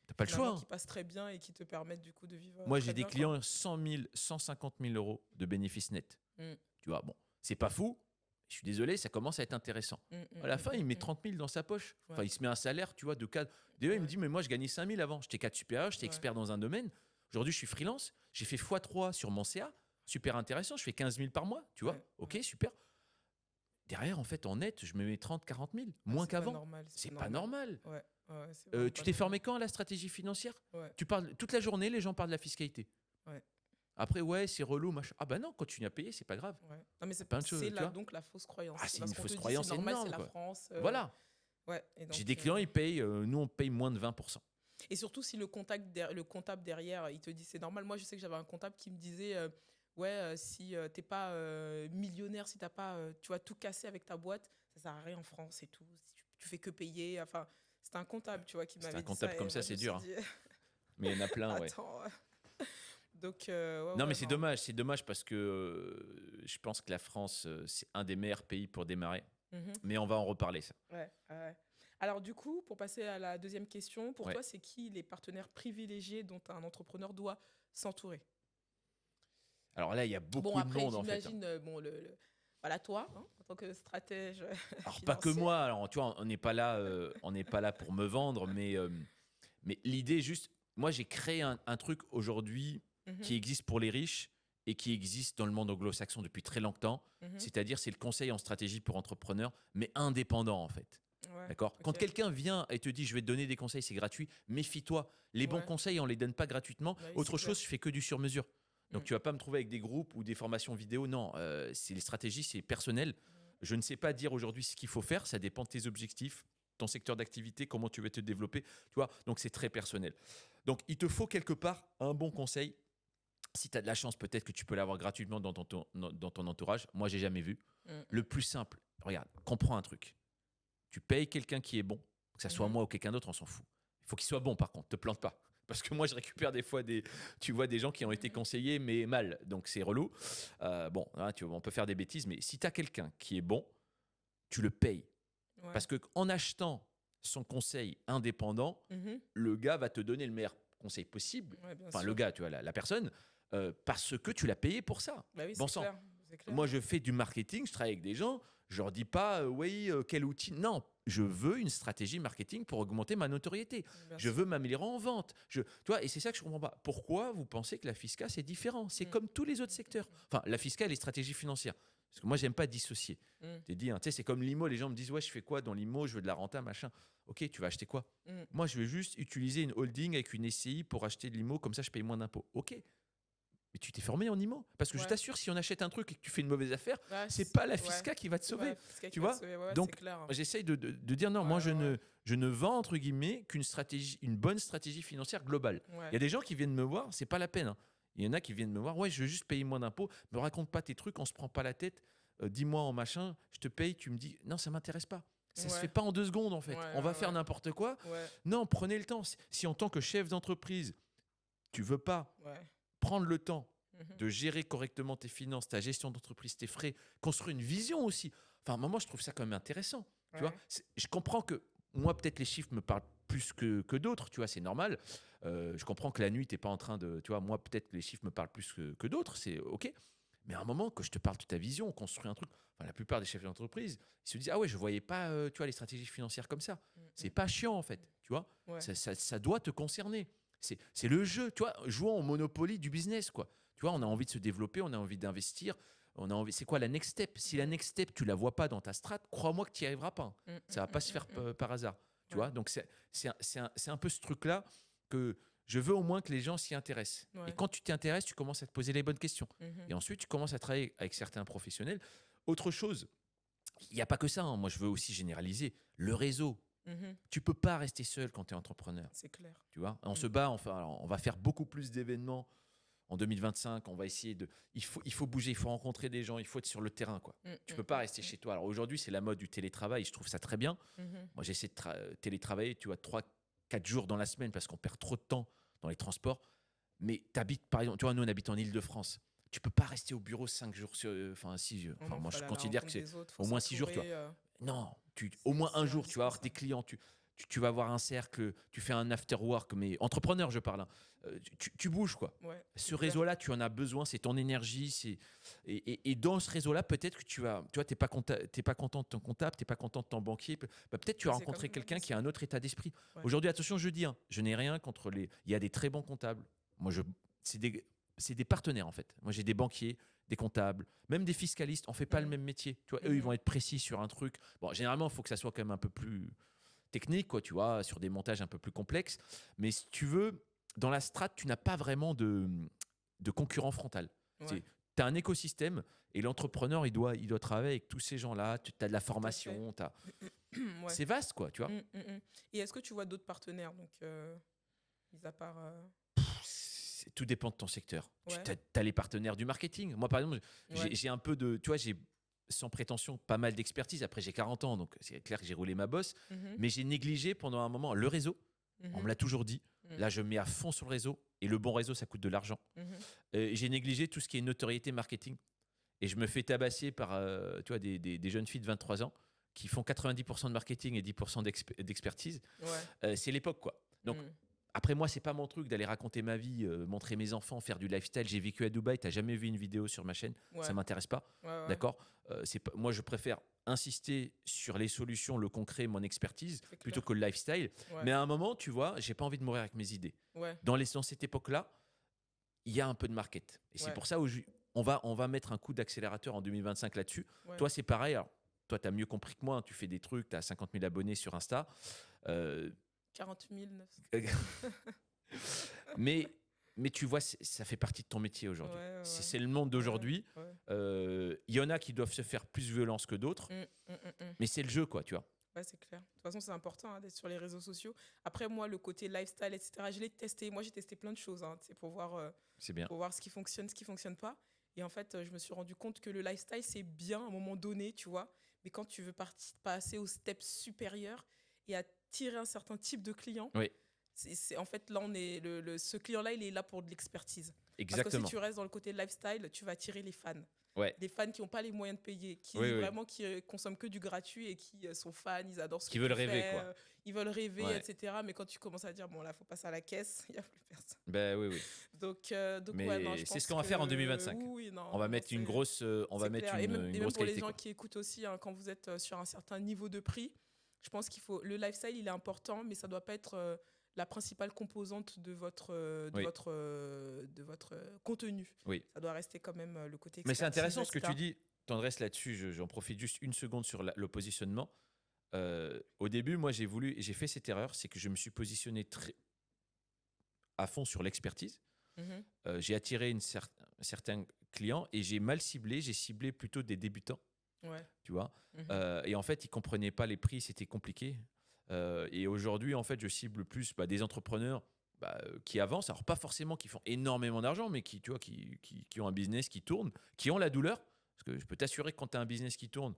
T'as pas le choix, finalement hein. qui passent très bien et qui te permettent du coup de vivre Moi, j'ai très des bien, quoi. clients 100 000, 150 000 euros de bénéfices nets. Mm, Tu vois, bon, c'est pas fou. Je suis désolé, ça commence à être intéressant. mm, À la mm, fin, mm, il met mm. 30 000 dans sa poche. Enfin, Ouais, il se met un salaire, tu vois, de cadre. Déjà, il me ouais, dit, mais moi, je gagnais 5 000 avant. J'étais cadre supérieur, j'étais ouais, expert dans un domaine. Aujourd'hui, je suis freelance. J'ai fait x3 sur mon CA. Super intéressant. Je fais 15 000 par mois, tu vois. ouais, Ok, ouais. super. Derrière, en fait, en net, je me mets 30, 40 000. Ah, Moins c'est pas qu'avant. normal, C'est pas normal. Ouais, ouais, c'est vraiment Tu pas t'es normal. formé quand à la stratégie financière? Ouais, Tu parles toute la journée, les gens parlent de la fiscalité. ouais, Après, ouais, c'est relou, machin. Ah bah non, continue à payer, c'est pas grave. ouais. Non, mais Plein de c'est choses, tu là vois. donc la fausse croyance. Ah, C'est c'est parce une qu'on fausse te dit c'est croyance normal, c'est énorme, la quoi. France. Voilà. Ouais, et J'ai donc, des clients, ils payent, nous, on paye moins de 20%. et surtout si le comptable derrière, il te dit c'est normal. Moi, je sais que j'avais un comptable qui me disait ouais, si t'es pas millionnaire, si t'as pas, tu vois, tout cassé avec ta boîte, ça sert à rien en France et tout. Si tu fais que payer. Enfin, c'était un comptable, tu vois, qui C'est un m'avait dit ça. comptable Et comme ça, moi, je c'est me suis dur, hein. dit, Mais il y en a plein, ouais. attends. Donc, ouais, Non, mais ouais, c'est non. dommage. C'est dommage parce que je pense que la France, c'est un des meilleurs pays pour démarrer. Mhm. Mais on va en reparler, ça. Ouais, ouais. Alors, du coup, pour passer à la deuxième question, pour Ouais. toi, c'est qui les partenaires privilégiés dont un entrepreneur doit s'entourer? Alors là, il y a Bon, beaucoup de après, monde, en fait, hein. j'imagine, bon, voilà, toi, hein, en tant que stratège Alors, pas que financier. moi. Alors, tu vois, on n'est pas là pour me vendre, mais l'idée, juste, moi, j'ai créé un truc aujourd'hui Mhm, qui existe pour les riches et qui existe dans le monde anglo-saxon depuis très longtemps. mhm. C'est-à-dire, c'est le conseil en stratégie pour entrepreneurs, mais indépendant, en fait. Ouais, D'accord. Quand ok. quelqu'un vient et te dit je vais te donner des conseils, c'est gratuit, méfie-toi. Les bons Ouais, conseils, on les donne pas gratuitement. bah oui, c'est Autre clair. chose, je fais que du sur-mesure. Donc Mm. tu vas pas me trouver avec des groupes ou des formations vidéo. Non, c'est les stratégies, c'est personnel. Je ne sais pas dire aujourd'hui ce qu'il faut faire. Ça dépend de tes objectifs, ton secteur d'activité, comment tu veux te développer. Tu vois, donc c'est très personnel. Donc il te faut quelque part un bon conseil. Si tu as de la chance, peut-être que tu peux l'avoir gratuitement dans ton entourage. Moi, j'ai jamais vu. Mm. Le plus simple, regarde, comprends un truc. Tu payes quelqu'un qui est bon, que ça soit Mhm. moi ou quelqu'un d'autre, on s'en fout. Il faut qu'il soit bon, par contre, te plante pas. Parce que moi, je récupère des fois tu vois, des gens qui ont été conseillés, mais mal. Donc, c'est relou. Bon, hein, on peut faire des bêtises, mais si tu as quelqu'un qui est bon, tu le payes. Ouais. Parce qu'en achetant son conseil indépendant, Mhm. le gars va te donner le meilleur conseil possible. Ouais, bien Enfin, sûr. le gars, tu vois, la personne. parce que tu l'as payé pour ça. Bah oui, Bon c'est sang. clair. C'est clair. Moi, je fais du marketing, je travaille avec des gens, je leur dis pas, oui, quel outil. Non, je veux une stratégie marketing pour augmenter ma notoriété. Bien Je sûr. veux m'améliorer en vente. Tu vois, et c'est ça que je comprends pas. Pourquoi vous pensez que la fiscale, c'est différent? C'est Mm. comme tous les autres secteurs. Enfin, la fiscale et les stratégies financières. Parce que moi, j'aime pas dissocier. Mm. T'es dit, hein, tu sais, c'est comme l'IMO. Les gens me disent, ouais, je fais quoi dans l'IMO? Je veux de la renta, machin. Ok, tu vas acheter quoi? Mm. Moi, je veux juste utiliser une holding avec une SCI pour acheter de l'IMO. Comme ça, je paye moins d'impôts. Ok. Mais tu t'es formé en IMO. Parce que je Ouais. t'assure, si on achète un truc et que tu fais une mauvaise affaire, Ouais, c'est pas la ouais. fisca qui va te C'est sauver. pas la fiscale Tu qui va vois. te sauver. Ouais, Donc, c'est clair. j'essaye de dire non, Ouais, moi, ouais. je ne vends, entre guillemets, qu'une stratégie, une bonne stratégie financière globale. Ouais. Il y a des gens qui viennent me voir, c'est pas la peine, hein. Il y en a qui viennent me voir, ouais, je veux juste payer moins d'impôts, me raconte pas tes trucs, on se prend pas la tête, dis-moi en machin, je te paye, tu me dis, non, ça m'intéresse pas. Ça se Ouais. fait pas en 2 secondes, en fait. Ouais, On va ouais, faire ouais. n'importe quoi. Ouais. Non, prenez le temps. Si en tant que chef d'entreprise, tu veux pas Ouais. prendre le temps Mhm. de gérer correctement tes finances, ta gestion d'entreprise, tes frais, construire une vision aussi. Enfin, moi, je trouve ça quand même intéressant. Tu vois, Ouais. je comprends que moi, peut-être les chiffres me parlent plus que d'autres, tu vois, c'est normal. Je comprends que la nuit, tu n'es pas en train de. Tu vois, moi, peut-être que les chiffres me parlent plus que d'autres, c'est OK. Mais à un moment, que je te parle de ta vision, on construit un truc. Enfin, la plupart des chefs d'entreprise, ils se disent, ah ouais, je voyais pas, tu vois, les stratégies financières comme ça. Mm, C'est mm. pas chiant, en fait, tu vois. Ouais. Ça doit te concerner. C'est le jeu, tu vois, jouons au Monopoly du business, quoi. Tu vois, on a envie de se développer, on a envie d'investir, on a envie. C'est quoi la next step? Si la next step, tu la vois pas dans ta strat, crois-moi que tu n'y arriveras pas, hein. Mm, Ça va mm, pas mm, se faire mm, mm. par hasard, tu Ouais. vois. Donc c'est un peu ce truc-là que je veux au moins que les gens s'y intéressent. Et Ouais. quand tu t'y intéresses, tu commences à te poser les bonnes questions. Mhm. Et ensuite, tu commences à travailler avec certains professionnels. Autre chose, il n'y a pas que ça, hein. Moi, je veux aussi généraliser le réseau. Mhm. Tu peux pas rester seul quand tu es entrepreneur. C'est clair. Tu vois, on Mm. se bat, enfin, alors, on va faire beaucoup plus d'événements en 2025. On va essayer de. Il faut bouger, il faut rencontrer des gens, il faut être sur le terrain, quoi. Mm, Tu mm, peux pas mm, rester mm. chez toi. Alors aujourd'hui, c'est la mode du télétravail. Je trouve ça très bien. Mhm. Moi, j'essaie de télétravailler, tu vois, 3, 4 jours dans la semaine parce qu'on perd trop de temps dans les transports. Mais tu habites, par exemple, tu vois, nous, on habite en Île-de-France. Tu peux pas rester au bureau 5 jours sur. Enfin, si. Non, Enfin, non, moi, faut je aller à la considère que rencontre c'est des autres, faut au moins 6 jours, tu vois. s'entourer, Non, au moins c'est un jour, tu vas avoir tes indispensable. clients, tu vas avoir un cercle, tu fais un after work, mais entrepreneur, je parle, hein. Tu bouges, quoi. Ouais, c'est Ce clair. réseau-là, tu en as besoin, c'est ton énergie. Et dans ce réseau-là, peut-être que tu vois, t'es pas content de ton comptable, t'es pas content de ton banquier. Peut-être tu vas C'est rencontrer comme quelqu'un ouais, qui a un autre état d'esprit. Ouais. Aujourd'hui, attention, je dis, hein, je n'ai rien contre les. Il y a des très bons comptables. Moi, c'est des partenaires, en fait. Moi, j'ai des banquiers, des comptables, même des fiscalistes. On fait pas le Mhm. même métier. Tu vois, eux, ils Mhm. vont être précis sur un truc. Bon, généralement, il faut que ça soit quand même un peu plus technique, quoi, tu vois, sur des montages un peu plus complexes. Mais si tu veux, dans la strat, tu n'as pas vraiment de concurrent frontal. Ouais. Tu as un écosystème et l'entrepreneur, il doit travailler avec tous ces gens-là. Tu as de la Tout à fait. formation. Ouais. C'est vaste, quoi, tu vois. Et est-ce que tu vois d'autres partenaires, donc, mis à part. Tout dépend de ton secteur. Ouais. Tu as les partenaires du marketing. Moi, par exemple, Ouais. j'ai un peu de. Tu vois, j'ai sans prétention pas mal d'expertise. Après, j'ai 40 ans, donc c'est clair que j'ai roulé ma bosse. Mhm. Mais j'ai négligé pendant un moment le réseau. On me l'a toujours dit. Mhm. Là, je mets à fond sur le réseau. Et le bon réseau, ça coûte de l'argent. Mhm. J'ai négligé tout ce qui est notoriété marketing. Et je me fais tabasser par tu vois, des jeunes filles de 23 ans qui font 90% de marketing et 10% d'expertise. Ouais. C'est l'époque, quoi. Donc, Mhm. après, moi, c'est pas mon truc d'aller raconter ma vie, montrer mes enfants, faire du lifestyle. J'ai vécu à Dubaï. Tu n'as jamais vu une vidéo sur ma chaîne. Ouais. Ça m'intéresse pas. Ouais, ouais. D'accord. Moi, je préfère insister sur les solutions, le concret, mon expertise, C'est plutôt clair. que le lifestyle. Ouais. Mais à un moment, tu vois, j'ai pas envie de mourir avec mes idées. Ouais. Dans cette époque-là, il y a un peu de market. Et c'est Ouais. pour ça on va mettre un coup d'accélérateur en 2025 là-dessus. Ouais. Toi, c'est pareil. Alors, toi, tu as mieux compris que moi, hein. Tu fais des trucs, tu as 50 000 abonnés sur Insta. 40 900. mais tu vois, ça fait partie de ton métier aujourd'hui. Ouais, ouais, ouais. C'est le monde d'aujourd'hui. Ouais. Il y en a qui doivent se faire plus violence que d'autres. Mais c'est le jeu, quoi, tu vois. Ouais, c'est clair. De toute façon, c'est important, hein, d'être sur les réseaux sociaux. Après, moi, le côté lifestyle, etc., je l'ai testé. Moi, j'ai testé plein de choses, hein, tu sais, C'est bien. pour voir ce qui fonctionne pas. Et en fait, je me suis rendu compte que le lifestyle, c'est bien à un moment donné, tu vois. Mais quand tu veux passer au step supérieur et attirer un certain type de client, Oui. en fait, là, ce client-là, il est là pour de l'expertise. Parce que Exactement. si tu restes dans le côté lifestyle, tu vas attirer les fans. Ouais. des fans qui n'ont pas les moyens de payer, qui Oui, oui. vraiment qui consomment que du gratuit et qui sont fans, ils adorent ce Qui que veulent tu rêver, fais, quoi. ils veulent rêver, Ouais. etc. Mais quand tu commences à dire, bon, là, faut passer à la caisse, il n'y a plus personne. Ben oui, oui. Donc ouais, non, je Mais c'est ce pense qu'on va faire en que 2025. oui, oui, non, On va non, non, mettre une grosse, on va c'est mettre clair. une Et même grosse pour les qualité, gens quoi. qui écoutent aussi, hein, quand vous êtes sur un certain niveau de prix, je pense qu'il faut. Le lifestyle, il est important, mais ça doit pas être la principale composante Oui, de votre contenu. oui. Ça doit rester quand même le côté Mais c'est expertise, intéressant ce que tu etc. dis, Tendresse, là-dessus. J'en profite juste une seconde sur le positionnement. Au début, moi, j'ai fait cette erreur, c'est que je me suis positionné à fond sur l'expertise. Mhm. J'ai attiré certains clients et j'ai mal ciblé. J'ai ciblé plutôt des débutants, Ouais. tu vois. Mhm. Et en fait, ils comprenaient pas les prix, c'était compliqué. Et aujourd'hui, en fait, je cible plus des entrepreneurs qui avancent. Alors, pas forcément qui font énormément d'argent, mais qui, tu vois, qui ont un business qui tourne, qui ont la douleur. Parce que je peux t'assurer que quand tu as un business qui tourne,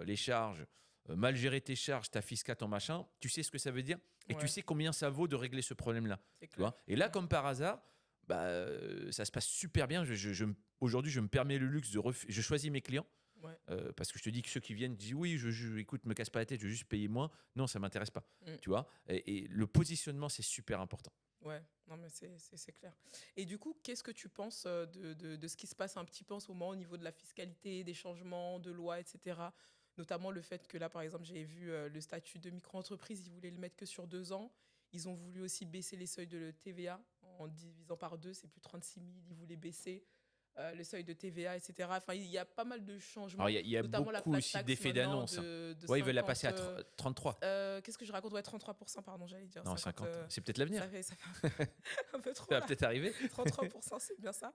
les charges, mal gérer tes charges, ta fiscale, ton machin, tu sais ce que ça veut dire et tu Ouais, sais combien ça vaut de régler ce problème-là. c'est Tu clair. vois. Et là, Mhm. comme par hasard, ça se passe super bien. Aujourd'hui, je me permets le luxe je choisis mes clients. Ouais. Parce que je te dis que ceux qui viennent disent oui, écoute, me casse pas la tête, je veux juste payer moins. Non, ça m'intéresse pas. Mm. Tu vois. Et le positionnement, c'est super important. Ouais, non, mais c'est clair. Et du coup, qu'est-ce que tu penses de ce qui se passe un petit peu en ce moment au niveau de la fiscalité, des changements de loi, etc. Notamment le fait que là, par exemple, j'ai vu le statut de micro-entreprise, ils voulaient le mettre que sur 2 ans. Ils ont voulu aussi baisser les seuils de TVA en divisant par deux, c'est plus 36 000, ils voulaient baisser le seuil de TVA, etc. Enfin, il y a pas mal de Alors, changements, il y a notamment la beaucoup flat aussi tax d'effets maintenant d'annonce, hein. de Ouais, ils veulent la passer 50... à 33. qu'est-ce que je raconte? Ouais, 33%, pardon, j'allais dire Non, 50. 50. C'est peut-être l'avenir. Ça fait un peu trop Ça va là. peut-être arriver. 33%, c'est bien ça.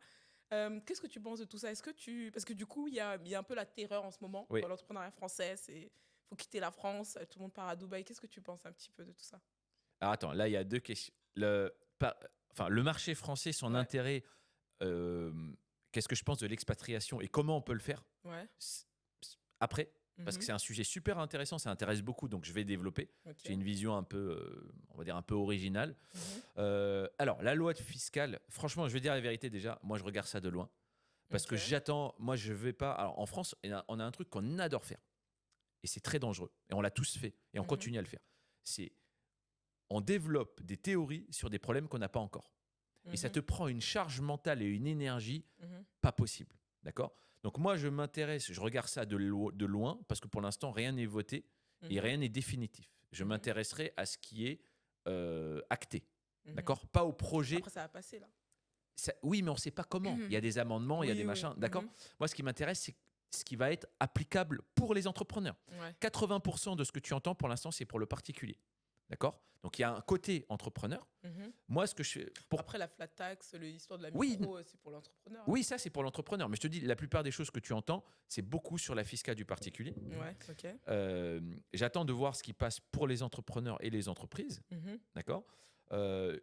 Qu'est-ce que tu penses de tout ça? Parce que du coup, il y a un peu la terreur en ce moment Oui. dans l'entrepreneuriat français. Il faut quitter la France, tout le monde part à Dubaï. Qu'est-ce que tu penses un petit peu de tout ça? Alors attends, là, il y a deux questions. Le marché français, son Ouais, intérêt, euh, qu'est-ce que je pense de l'expatriation et comment on peut le faire ouais. s- après, parce que Mhm. c'est un sujet super intéressant, ça intéresse beaucoup, donc je vais développer. Ok. J'ai une vision un peu, on va dire, un peu originale. Mhm. Alors, la loi fiscale, franchement, je vais dire la vérité déjà, moi, je regarde ça de loin. Parce que Ok. j'attends, moi, je vais pas. Alors, en France, on a un truc qu'on adore faire. Et c'est très dangereux. Et on l'a tous fait. Et on Mhm. continue à le faire. C'est on développe des théories sur des problèmes qu'on n'a pas encore. Et ça Mhm. te prend une charge mentale et une énergie Mhm. pas possible. D'accord. Donc moi, je m'intéresse, je regarde ça de loin, parce que pour l'instant, rien n'est voté et Mhm. rien n'est définitif. Je Mhm. m'intéresserai à ce qui est acté. Mhm. D'accord. Pas au projet. Après, ça va passer là. Oui, mais on ne sait pas comment. Il y a des amendements, il y a Oui, des oui. machins. D'accord. Mhm. Moi, ce qui m'intéresse, c'est ce qui va être applicable pour les entrepreneurs. Ouais. 80% de ce que tu entends pour l'instant, c'est pour le particulier. D'accord. Donc, il y a un côté entrepreneur. Mhm. Moi, ce que je fais. Après, la flat tax, l'histoire de la Oui, micro, c'est pour l'entrepreneur. Hein. oui, ça, c'est pour l'entrepreneur. Mais je te dis, la plupart des choses que tu entends, c'est beaucoup sur la fiscale du particulier. Ouais, ok. J'attends de voir ce qui passe pour les entrepreneurs et les entreprises. Mhm. D'accord. Euh,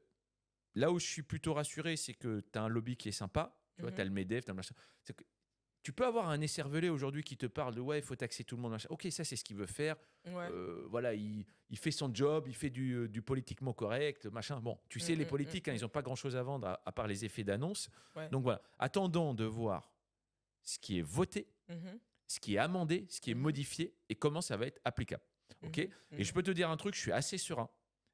Là où je suis plutôt rassuré, c'est que tu as un lobby qui est sympa. Tu vois, Mhm. tu as le MEDEF, tu as le machin. C'est que tu peux avoir un écervelé aujourd'hui qui te parle de ouais, il faut taxer tout le monde. Machin. Ok, ça, c'est ce qu'il veut faire. Ouais. Voilà, il fait son job, il fait du politiquement correct, machin. Bon, tu sais, les politiques, hein, ils n'ont pas grand-chose à vendre à part les effets d'annonce. Ouais. Donc voilà, attendons de voir ce qui est voté, Mhm. ce qui est amendé, ce qui est Mhm. modifié et comment ça va être applicable. Ok. Mhm. Et je peux te dire un truc, je suis assez serein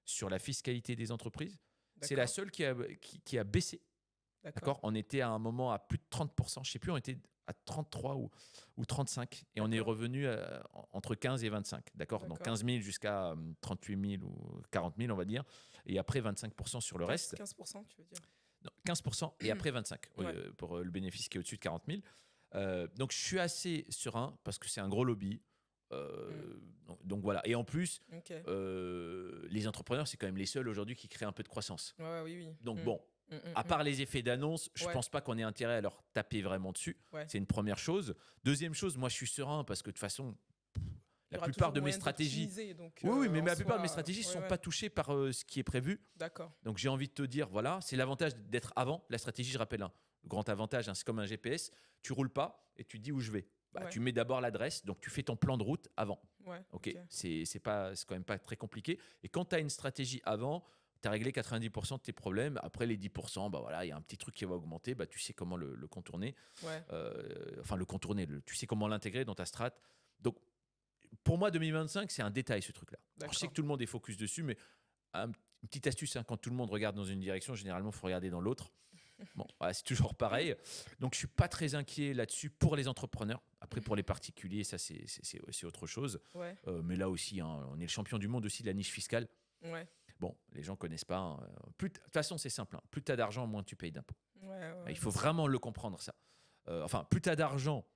sur la fiscalité des entreprises. C'est la D'accord. seule qui a baissé. D'accord. On était à un moment à plus de 30%. Je ne sais plus, on était à 33 ou 35. Et on est D'accord. revenu entre 15 et 25. D'accord. Donc D'accord. 15 000 jusqu'à 38 000 ou 40 000, on va dire. Et après 25% sur le reste. 15%, tu veux dire? Non, 15% et après 25 Ouais. pour le bénéfice qui est au-dessus de 40 000. Donc je suis assez serein parce que c'est un gros lobby. Donc voilà. Et en plus, Ok. les entrepreneurs, c'est quand même les seuls aujourd'hui qui créent un peu de croissance. Ouais, oui, oui. Donc Mm. bon, Mm, mm, à part les effets d'annonce, je Ouais. pense pas qu'on ait intérêt à leur taper vraiment dessus. Ouais. C'est une première chose. Deuxième chose, moi je suis serein parce que de toute façon, Il y la aura plupart toujours de mes moyen stratégies. d'optimiser, donc, Oui, mais en la plupart de mes soi, stratégies ne ouais, sont ouais. pas touchées par ce qui est prévu. D'accord. Donc j'ai envie de te dire, voilà, c'est l'avantage d'être avant. La stratégie, je rappelle, le grand avantage, hein, c'est comme un GPS. Tu roules pas et tu dis où je vais. Ouais. Tu mets d'abord l'adresse, donc tu fais ton plan de route avant. Ouais. Ok. C'est quand même pas très compliqué. Et quand tu as une stratégie avant, tu as réglé 90% de tes problèmes. Après les 10%, bah voilà, il y a un petit truc qui va augmenter. Bah, tu sais comment le contourner. Ouais. Enfin, le contourner. Tu sais comment l'intégrer dans ta strat. Donc, pour moi, 2025, c'est un détail, ce truc-là. Alors, je sais que tout le monde est focus dessus, mais une petite astuce, hein, quand tout le monde regarde dans une direction, généralement, il faut regarder dans l'autre. Bon, voilà, c'est toujours pareil. Donc, je ne suis pas très inquiet là-dessus pour les entrepreneurs. Après, pour les particuliers, ça, c'est autre chose. Ouais. Mais là aussi, hein, on est le champion du monde aussi de la niche fiscale. Ouais. Bon, les gens ne connaissent pas. Hein. De toute façon, c'est simple. Hein. Plus tu as d'argent, moins tu payes d'impôts. Il faut vraiment le comprendre, ça. Enfin, plus tu as d'argent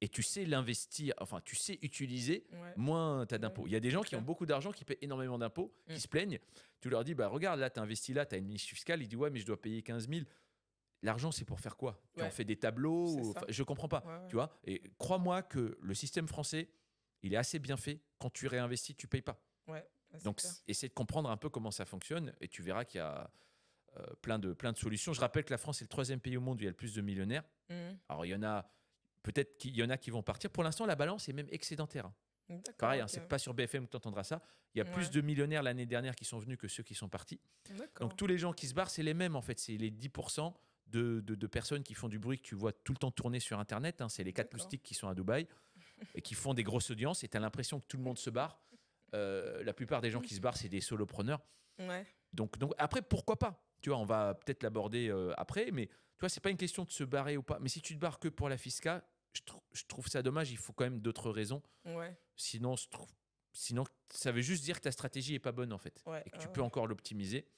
et tu sais l'investir, enfin, tu sais utiliser, moins tu as d'impôts. Il y a des gens qui ont beaucoup d'argent, qui paient énormément d'impôts, qui se plaignent. Tu leur dis, bah, regarde, là, tu as investi là, tu as une niche fiscale. Il dit, ouais, mais je dois payer 15 000. L'argent, c'est pour faire quoi? Tu en fais des tableaux? Je ne comprends pas. Tu vois. Et crois-moi que le système français, il est assez bien fait. Quand tu réinvestis, tu ne payes pas. Donc, essaie de comprendre un peu comment ça fonctionne et tu verras qu'il y a plein de solutions. Je rappelle que la France est le 3e pays au monde où il y a le plus de millionnaires. Alors, il y en a, peut-être qu'il y en a qui vont partir. Pour l'instant, la balance est même excédentaire. Hein. Pareil, hein, c'est pas sur BFM que tu entendras ça. Il y a plus de millionnaires l'année dernière qui sont venus que ceux qui sont partis. Donc, tous les gens qui se barrent, c'est les mêmes en fait. C'est les 10% de personnes qui font du bruit que tu vois tout le temps tourner sur Internet. Hein. C'est les 4 loustiques qui sont à Dubaï et qui font des grosses audiences. Et tu as l'impression que tout le monde se barre. La plupart des gens qui se barrent, c'est des solopreneurs. Donc après, pourquoi pas? Tu vois, on va peut-être l'aborder après, mais tu vois, c'est pas une question de se barrer ou pas. Mais si tu te barres que pour la fisca, je trouve ça dommage. Il faut quand même d'autres raisons. Sinon, ça veut juste dire que ta stratégie est pas bonne en fait, et que tu peux encore l'optimiser.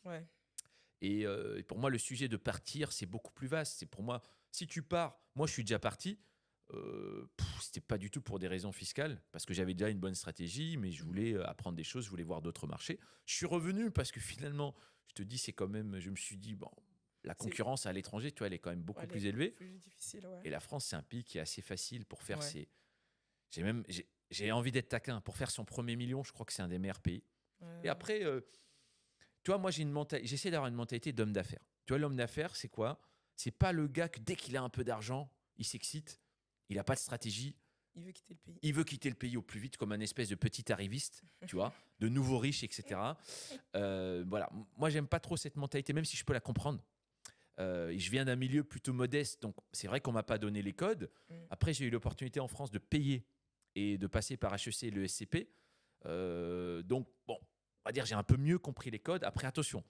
Et pour moi, le sujet de partir, c'est beaucoup plus vaste. C'est pour moi, si tu pars, moi, je suis déjà parti. C'était pas du tout pour des raisons fiscales, parce que j'avais déjà une bonne stratégie, mais je voulais apprendre des choses, je voulais voir d'autres marchés. Je suis revenu parce que finalement, je te dis, c'est quand même, je me suis dit, bon, la concurrence à l'étranger, tu vois, elle est quand même beaucoup plus élevée. Plus difficile, Et la France, c'est un pays qui est assez facile pour faire ses. J'ai envie d'être taquin. Pour faire son premier million, je crois que c'est un des meilleurs pays. Et après, tu vois, moi, j'essaie d'avoir une mentalité d'homme d'affaires. Tu vois, l'homme d'affaires, c'est quoi? C'est pas le gars que dès qu'il a un peu d'argent, il s'excite. Il n'a pas de stratégie. Il veut quitter le pays. Il veut quitter le pays au plus vite, comme un espèce de petit arriviste, tu vois, de nouveaux riches, etc. Voilà. Moi, j'aime pas trop cette mentalité, même si je peux la comprendre. Je viens d'un milieu plutôt modeste, donc c'est vrai qu'on m'a pas donné les codes. Après, j'ai eu l'opportunité en France de payer et de passer par HEC et le SCP. Donc, bon, on va dire j'ai un peu mieux compris les codes. Après, attention,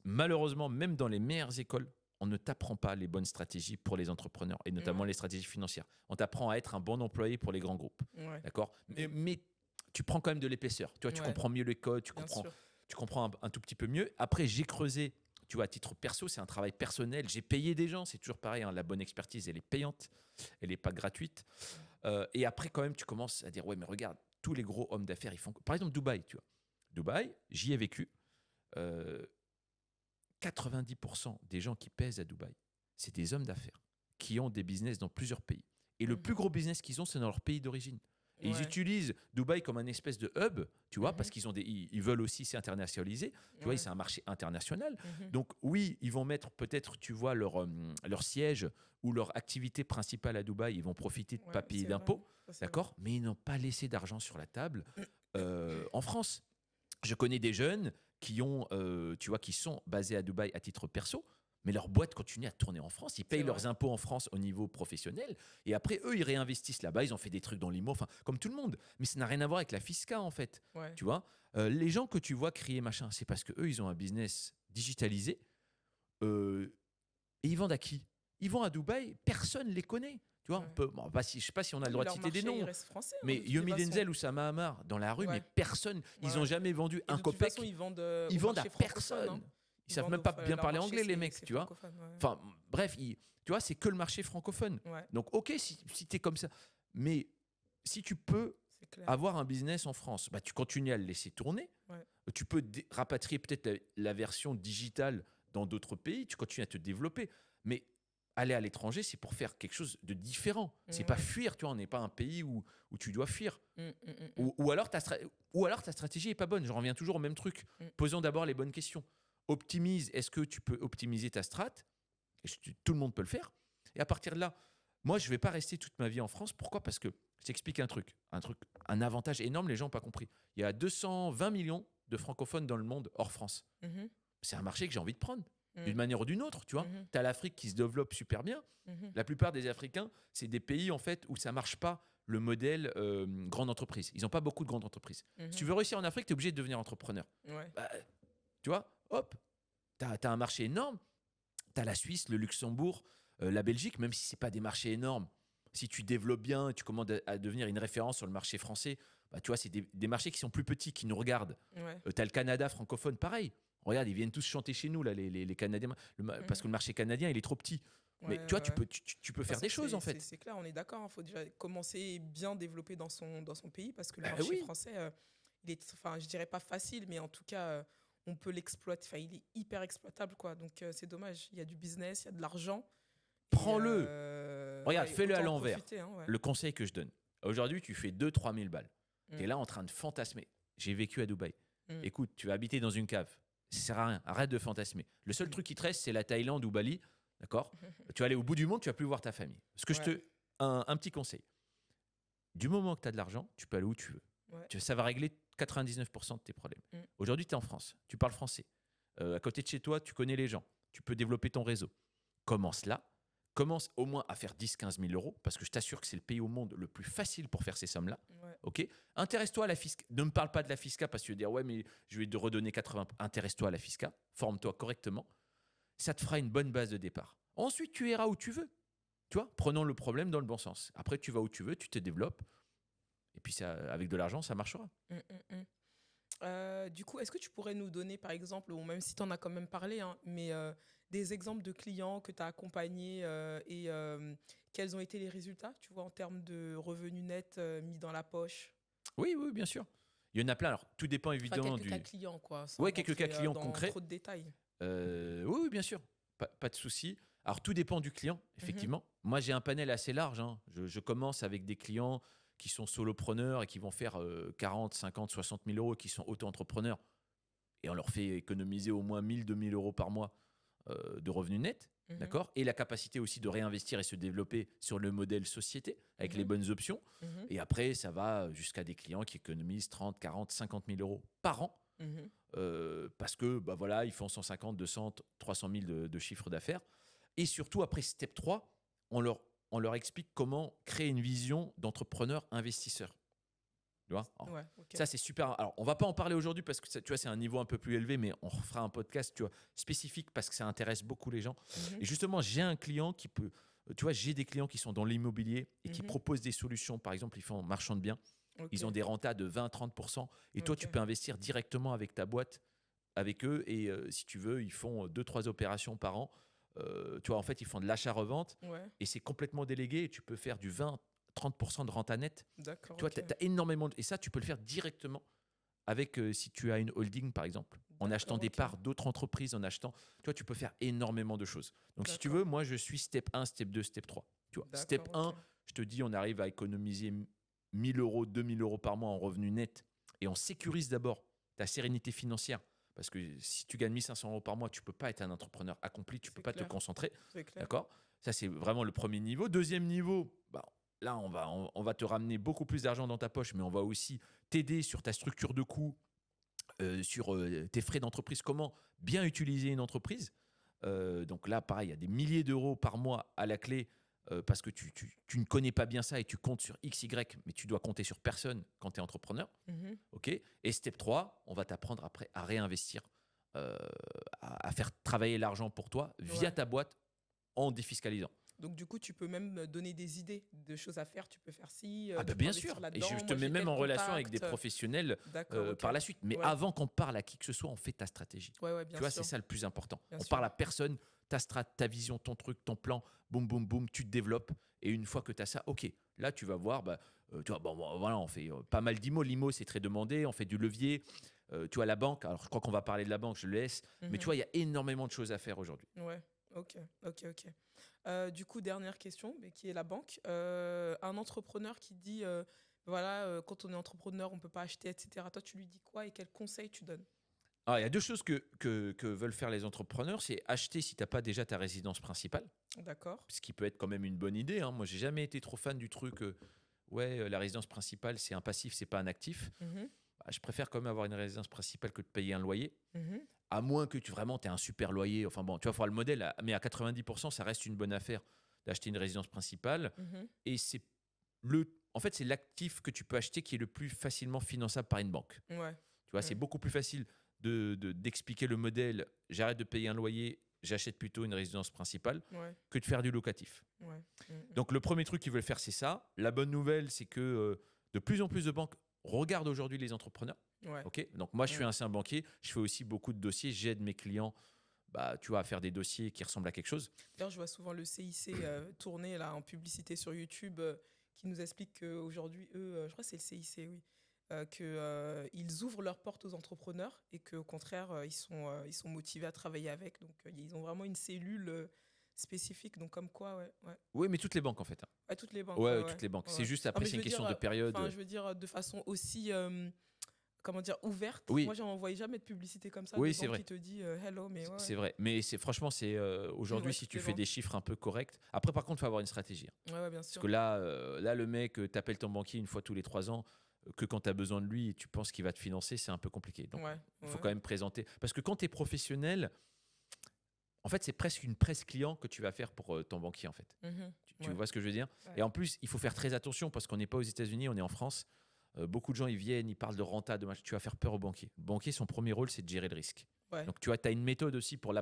malheureusement, même dans les meilleures écoles, on ne t'apprend pas les bonnes stratégies pour les entrepreneurs, et notamment les stratégies financières. On t'apprend à être un bon employé pour les grands groupes. D'accord, mais tu prends quand même de l'épaisseur. Tu vois, tu comprends mieux les codes, tu comprends un tout petit peu mieux. Après, j'ai creusé, tu vois, à titre perso, c'est un travail personnel. J'ai payé des gens, c'est toujours pareil. Hein, la bonne expertise, elle est payante, elle n'est pas gratuite. Et après, quand même, tu commences à dire, ouais, mais regarde, tous les gros hommes d'affaires, ils font. Par exemple, Dubaï, tu vois. Dubaï, j'y ai vécu. 90% des gens qui pèsent à Dubaï, c'est des hommes d'affaires qui ont des business dans plusieurs pays. Et le plus gros business qu'ils ont, c'est dans leur pays d'origine. Et ils utilisent Dubaï comme un espèce de hub, tu vois, parce qu'ils veulent aussi s'internationaliser. Tu vois, c'est un marché international. Donc oui, ils vont mettre peut-être, tu vois, leur siège ou leur activité principale à Dubaï. Ils vont profiter de ne pas payer d'impôts, d'accord? Mais ils n'ont pas laissé d'argent sur la table en France. Je connais des jeunes qui ont, tu vois, qui sont basés à Dubaï à titre perso, mais leur boîte continue à tourner en France. Ils payent leurs impôts en France au niveau professionnel, et après eux, ils réinvestissent là-bas. Ils ont fait des trucs dans l'IMO, enfin comme tout le monde. Mais ça n'a rien à voir avec la fisca en fait. Tu vois, les gens que tu vois crier machin, c'est parce que eux, ils ont un business digitalisé. Et ils vendent à qui? Ils vendent à Dubaï. Personne les connaît. Tu vois, je ne sais pas si on a le droit de citer des noms, français, mais Yomi Denzel ou Sama Amar dans la rue, mais personne, ils n'ont jamais vendu un copec. Ils vendent à personne. Hein. Ils savent même pas bien parler anglais, les mecs, tu vois. Enfin, bref, tu vois, c'est que le marché francophone. Donc, ok, si tu es comme ça, mais si tu peux avoir un business en France, bah, tu continues à le laisser tourner. Tu peux rapatrier peut-être la version digitale dans d'autres pays, tu continues à te développer. Mais aller à l'étranger, c'est pour faire quelque chose de différent. C'est pas fuir, tu vois. On n'est pas un pays où tu dois fuir. Ou alors ta stratégie est pas bonne. Je reviens toujours au même truc. Posons d'abord les bonnes questions. Optimise. Est-ce que tu peux optimiser ta strat? Tout le monde peut le faire. Et à partir de là, moi, je vais pas rester toute ma vie en France. Pourquoi? Parce que je t'explique un avantage énorme. Les gens n'ont pas compris. Il y a 220 millions de francophones dans le monde hors France. Mhm. C'est un marché que j'ai envie de prendre Mhm. d'une manière ou d'une autre, tu vois. Mhm. Tu as l'Afrique qui se développe super bien. Mhm. La plupart des Africains, c'est des pays en fait où ça marche pas le modèle grande entreprise. Ils n'ont pas beaucoup de grandes entreprises. Si tu Mhm. veux réussir en Afrique, tu es obligé de devenir entrepreneur. Ouais. Bah, tu vois, hop, tu as un marché énorme. Tu as la Suisse, le Luxembourg, la Belgique, même si ce n'est pas des marchés énormes. Si tu développes bien et tu commences à devenir une référence sur le marché français, bah, tu vois, c'est des marchés qui sont plus petits, qui nous regardent. Ouais. Tu as le Canada francophone, pareil. Regarde, ils viennent tous chanter chez nous, là, les Canadiens, parce que Mhm. le marché canadien, il est trop petit. Ouais, Mais tu vois, ouais, ouais. tu peux De toute faire façon, des choses, en fait. c'est clair, on est d'accord. Il faut déjà commencer et bien développer dans son pays parce que le Bah marché oui, français, il est, enfin, je dirais pas facile, mais en tout cas, on peut l'exploiter. Enfin, il est hyper exploitable, quoi. Donc, c'est dommage. Il y a du business, il y a de l'argent. Et prends-le. Regarde, ouais, fais-le à autant en l'envers. profiter, hein, ouais. Le conseil que je donne. Aujourd'hui, tu fais 2 000 à 3 000 balles. Tu Mm, es là en train de fantasmer. J'ai vécu à Dubaï. mm, Écoute, tu vas habiter dans une cave. Ça sert à rien. Arrête de fantasmer. Le seul mm. truc qui te reste, c'est la Thaïlande ou Bali. D'accord. Tu vas aller au bout du monde, tu vas plus voir ta famille. Ce que je Ouais, te. Un petit conseil. Du moment que tu as de l'argent, tu peux aller où tu veux. ouais. Ça va régler 99% de tes problèmes. Mm, Aujourd'hui, tu es en France. Tu parles français. À côté de chez toi, tu connais les gens. Tu peux développer ton réseau. Commence là. Commence au moins à faire 10 000 à 15 000 euros, parce que je t'assure que c'est le pays au monde le plus facile pour faire ces sommes-là. ouais. Ok. Intéresse-toi à la fisca. Ne me parle pas de la fisca parce que tu vas dire ouais, mais je vais te redonner 80. Intéresse-toi à la fisca. Forme-toi correctement. Ça te fera une bonne base de départ. Ensuite, tu iras où tu veux. Tu vois, prenons le problème dans le bon sens. Après, tu vas où tu veux, tu te développes. Et puis, ça, avec de l'argent, ça marchera. Mm, mm, mm. Du coup, est-ce que tu pourrais nous donner, par exemple, ou même si tu en as quand même parlé, hein, mais des exemples de clients que tu as accompagnés et quels ont été les résultats, tu vois, en termes de revenus nets mis dans la poche? Oui, oui, bien sûr. Il y en a plein. Alors, tout dépend Enfin, évidemment quelques du. cas clients, quoi, sans Ouais, quelques cas rentrer clients dans concrets. trop de détails. Oui, oui, bien sûr. Pas de souci. Alors, tout dépend du client, Mhm. effectivement. Moi, j'ai un panel assez large, hein. Je commence avec des clients qui sont solopreneurs et qui vont faire 40, 50, 60 000 euros, qui sont auto-entrepreneurs. Et on leur fait économiser au moins 1 000, 2 000 euros par mois de revenus nets. Mhm. D'accord. Et la capacité aussi de réinvestir et se développer sur le modèle société avec les Mhm. bonnes options. Mhm. Et après, ça va jusqu'à des clients qui économisent 30, 40, 50 000 euros par an Mhm. parce que bah voilà, ils font 150, 200, 300 000 de chiffre d'affaires. Et surtout, après Step 3, on leur explique comment créer une vision d'entrepreneur investisseur. Tu vois. Alors, Ouais, ok. ça, c'est super. Alors, on va pas en parler aujourd'hui parce que tu vois, c'est un niveau un peu plus élevé, mais on fera un podcast, tu vois, spécifique parce que ça intéresse beaucoup les gens. Mhm. Et justement, j'ai un client qui peut. Tu vois, j'ai des clients qui sont dans l'immobilier et qui Mhm. proposent des solutions. Par exemple, ils font marchand de biens. Ok, Ils ont des rentas de 20-30%. Et toi, tu ok. peux investir directement avec ta boîte, avec eux. Et si tu veux, ils font 2-3 opérations par an. Tu vois, en fait, ils font de l'achat-revente Ouais, et c'est complètement délégué. Et tu peux faire du 20-30% de renta net. d'accord, Tu vois, ok. tu as énormément et ça, tu peux le faire directement avec si tu as une holding, par exemple, en achetant D'accord, des ok. parts d'autres entreprises, en achetant. Tu vois, tu peux faire énormément de choses. Donc, si tu D'accord, veux, moi, je suis step 1, step 2, step 3. Tu vois, step d'accord, ok. 1, je te dis, on arrive à économiser 1 000 euros, 2 000 euros par mois en revenus nets et on sécurise d'abord ta sérénité financière. Parce que si tu gagnes 1 500 euros par mois, tu ne peux pas être un entrepreneur accompli, tu ne peux C'est pas te clair, concentrer. c'est clair. D'accord. Ça, c'est vraiment le premier niveau. Deuxième niveau, bah, là, on va te ramener beaucoup plus d'argent dans ta poche, mais on va aussi t'aider sur ta structure de coûts, sur tes frais d'entreprise, comment bien utiliser une entreprise. Donc là, pareil, il y a des milliers d'euros par mois à la clé parce que tu ne connais pas bien ça et tu comptes sur X, Y, mais tu dois compter sur personne quand tu es entrepreneur. Mhm. Ok. Et step 3, on va t'apprendre après à réinvestir, euh, à faire travailler l'argent pour toi via Ouais. ta boîte en défiscalisant. Donc, du coup, tu peux même me donner des idées de choses à faire. Tu peux faire ci, Ah bah tu peux bien investir sûr. Et je là-dedans. te Moi, mets j'ai même tel en relation avec des contact. professionnels D'accord, ok. par la suite. Mais Ouais, avant qu'on parle à qui que ce soit, on fait ta stratégie. ouais, ouais, Tu bien vois, c'est sûr. ça le plus important. Bien On sûr. parle à personne, ta strat, ta vision, ton truc, ton plan, boum, boum, boum, tu te développes. Et une fois que tu as ça, ok, là, tu vas voir, bah, tu vois, bon, voilà, on fait pas mal d'IMO. L'IMO, c'est très demandé. On fait du levier. Tu vois, la banque, alors je crois qu'on va parler de la banque, je le laisse. Mais tu Mhm. vois, il y a énormément de choses à faire aujourd'hui. Ouais, ok, ok, ok. Du coup, dernière question, mais qui est la banque. Un entrepreneur qui dit, voilà, quand on est entrepreneur, on peut pas acheter, etc. Toi, tu lui dis quoi et quels conseils tu donnes? Alors, il y a deux choses que veulent faire les entrepreneurs, c'est acheter si tu n'as pas déjà ta résidence principale. D'accord. Ce qui peut être quand même une bonne idée, hein. Moi, j'ai jamais été trop fan du truc. Ouais, la résidence principale, c'est un passif, c'est pas un actif. Mhm. bah, je préfère quand même avoir une résidence principale que de payer un loyer. Mhm. À moins que tu aies un super loyer. Enfin bon, tu vas voir le modèle, mais à 90%, ça reste une bonne affaire d'acheter une résidence principale. Mhm. Et en fait, c'est l'actif que tu peux acheter qui est le plus facilement finançable par une banque. Ouais. Tu vois, c'est beaucoup plus facile d'expliquer le modèle. J'arrête de payer un loyer, j'achète plutôt une résidence principale Ouais. que de faire du locatif. Ouais. Mhm. Donc, le premier truc qu'ils veulent faire, c'est ça. La bonne nouvelle, c'est que de plus en plus de banques regardent aujourd'hui les entrepreneurs. Ouais. Ok, donc, moi, je suis Ouais. un ancien banquier. Je fais aussi beaucoup de dossiers. J'aide mes clients tu vois, à faire des dossiers qui ressemblent à quelque chose. D'ailleurs, je vois souvent le CIC tourner là, en publicité sur YouTube qui nous explique qu'aujourd'hui, eux, je crois que c'est le CIC, oui, qu'ils ouvrent leurs portes aux entrepreneurs et qu'au contraire, ils sont motivés à travailler avec. Donc, ils ont vraiment une cellule spécifique. Donc, comme quoi, ouais, ouais. Oui, mais toutes les banques, en fait. Hein. Ouais, toutes les banques. Ouais, Ouais, ouais, toutes les banques. ouais, C'est ouais. juste Non, après, mais c'est une question de période. je veux dire de façon aussi, comment dire, ouverte. Oui. Moi, j'en voyais jamais de publicité comme ça. Oui, de c'est banque vrai. qui te dit hello, mais ouais. C'est vrai. Mais franchement, aujourd'hui, Ouais, si toutes tu les fais banques. des chiffres un peu corrects. Après, par contre, il faut avoir une stratégie. Hein. Ouais, ouais, bien Parce sûr. que là, le mec, t'appelles ton banquier une fois tous les 3 ans, que quand tu as besoin de lui et tu penses qu'il va te financer, c'est un peu compliqué. Donc, Ouais, il faut ouais. quand même présenter. Parce que quand tu es professionnel, en fait, c'est presque une presse client que tu vas faire pour ton banquier, en fait. Mhm. Tu Ouais. vois ce que je veux dire? Ouais. Et en plus, il faut faire très attention parce qu'on n'est pas aux États-Unis, on est en France. Beaucoup de gens, ils viennent, ils parlent de renta, de machin. Tu vas faire peur au banquier. Le banquier, son premier rôle, c'est de gérer le risque. Ouais. Donc, tu vois, tu as une méthode aussi pour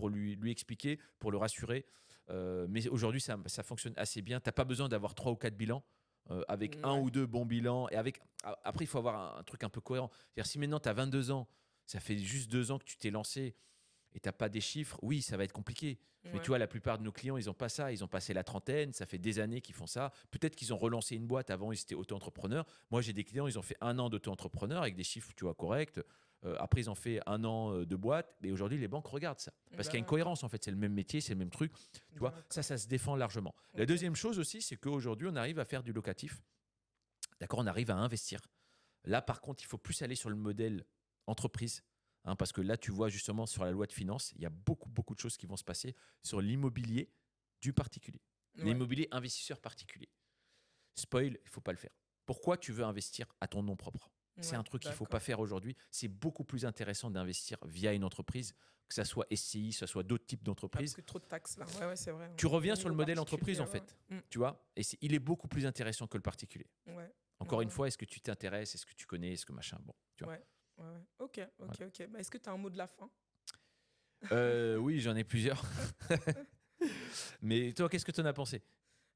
lui expliquer, pour le rassurer. Mais aujourd'hui, ça fonctionne assez bien. Tu n'as pas besoin d'avoir 3 ou 4 bilans. Avec un Ouais. ou deux bons bilans. Après, il faut avoir un truc un peu cohérent. C'est-à-dire, si maintenant tu as 22 ans, ça fait juste 2 ans que tu t'es lancé et tu n'as pas des chiffres, oui, ça va être compliqué. Mais Ouais. tu vois, la plupart de nos clients, ils n'ont pas ça. Ils ont passé la trentaine, ça fait des années qu'ils font ça. Peut-être qu'ils ont relancé une boîte. Avant, ils étaient auto-entrepreneurs. Moi, j'ai des clients, ils ont fait 1 an d'auto-entrepreneur avec des chiffres, tu vois, corrects. Après, ils ont fait 1 an de boîte. Et aujourd'hui, les banques regardent ça. Parce qu'il y a une cohérence, en fait. C'est le même métier, c'est le même truc. Tu vois, ça se défend largement. La Ok. deuxième chose aussi, c'est qu'aujourd'hui, on arrive à faire du locatif. D'accord, on arrive à investir. Là, par contre, il faut plus aller sur le modèle entreprise. Hein, parce que là, tu vois justement sur la loi de finances, il y a beaucoup, beaucoup de choses qui vont se passer sur l'immobilier du particulier. Ouais. L'immobilier investisseur particulier. Spoil, il ne faut pas le faire. Pourquoi tu veux investir à ton nom propre? C'est Ouais, un truc qu'il ne faut d'accord. pas faire aujourd'hui. C'est beaucoup plus intéressant d'investir via une entreprise, que ça soit SCI, que ça soit d'autres types Ah, d'entreprises. parce que trop de taxes là. Ouais, ouais, c'est vrai. Tu reviens Au sur le niveau modèle entreprise, en particulier, fait. ouais. Tu vois? Et il est beaucoup plus intéressant que le particulier. Ouais. Encore Ouais, une ouais. fois, est-ce que tu t'intéresses? Est-ce que tu connais? Est-ce que machin? Bon, tu vois. Ouais. Ouais, ouais. Ok, ok, Voilà. ok. Bah, est-ce que tu as un mot de la fin? Oui, j'en ai plusieurs. Mais toi, qu'est-ce que tu en as pensé?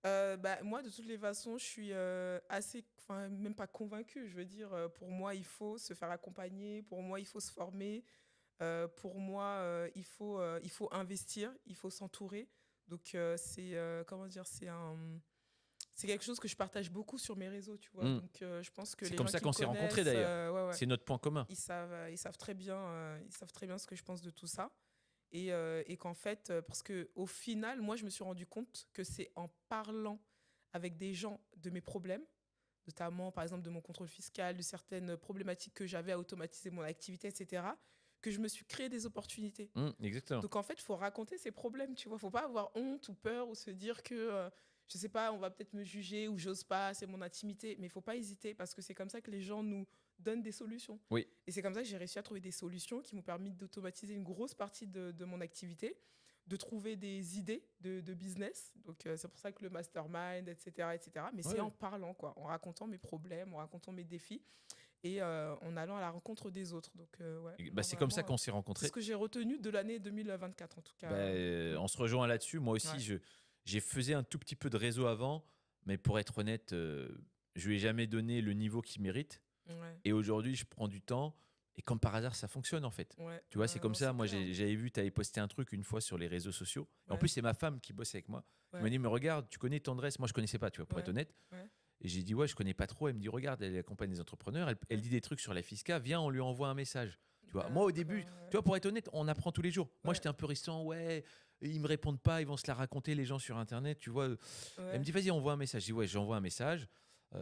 Bah, moi, de toutes les façons, je suis assez, enfin, même pas convaincue. Je veux dire, pour moi, il faut se faire accompagner. Pour moi, il faut se former. Pour moi, il faut investir. Il faut s'entourer. Donc, comment dire, c'est quelque chose que je partage beaucoup sur mes réseaux, tu vois. Hmm. Donc, je pense que C'est les comme gens ça qui qu'on me s'est rencontrés connaissent, d'ailleurs. ouais, ouais, C'est notre point commun. ils savent très bien, ils savent très bien ce que je pense de tout ça. Et qu'en fait, parce que au final, moi, je me suis rendu compte que c'est en parlant avec des gens de mes problèmes, notamment par exemple de mon contrôle fiscal, de certaines problématiques que j'avais à automatiser mon activité, etc., que je me suis créé des opportunités. Exactement. Donc en fait, il faut raconter ses problèmes, tu vois. Faut pas avoir honte ou peur ou se dire que, je sais pas, on va peut-être me juger ou j'ose pas, c'est mon intimité. Mais il faut pas hésiter parce que c'est comme ça que les gens nous donnent des solutions. Oui. Et c'est comme ça que j'ai réussi à trouver des solutions qui m'ont permis d'automatiser une grosse partie de mon activité, de trouver des idées de business. Donc c'est pour ça que le mastermind, etc., etc. Mais c'est Ouais. en parlant, quoi, en racontant mes problèmes, en racontant mes défis et en allant à la rencontre des autres. Donc ouais. Et, non, c'est comme ça vraiment, qu'on s'est c'est rencontrés. ce que j'ai retenu de l'année 2024, en tout cas. On se rejoint là-dessus. Moi aussi, Ouais. j'ai faisais un tout petit peu de réseau avant, mais pour être honnête, je lui ai jamais donné le niveau qu'il mérite. Ouais. Et aujourd'hui, je prends du temps. Et comme par hasard, ça fonctionne en fait. Ouais. Tu vois, c'est comme Non, ça. c'est Moi, clair. j'avais vu, tu avais posté un truc une fois sur les réseaux sociaux. Et en Ouais. plus, c'est ma femme qui bosse avec moi. Qui Ouais. m'a dit, mais regarde, tu connais Tendresse? Moi, je connaissais pas, tu vois, pour Ouais. être honnête. Ouais. Et j'ai dit, ouais, je connais pas trop. Elle me dit, regarde, elle accompagne des entrepreneurs. Elle dit des trucs sur la Fisca. Viens, on lui envoie un message. Tu vois, moi, au début, D'accord, ouais. tu vois, pour être honnête, on apprend tous les jours. Moi, Ouais. j'étais un peu réticent. Ouais, ils me répondent pas. Ils vont se la raconter, les gens sur Internet. Tu vois. Ouais. Elle me dit, vas-y, envoie un message. Je dis, ouais, j'envoie un message.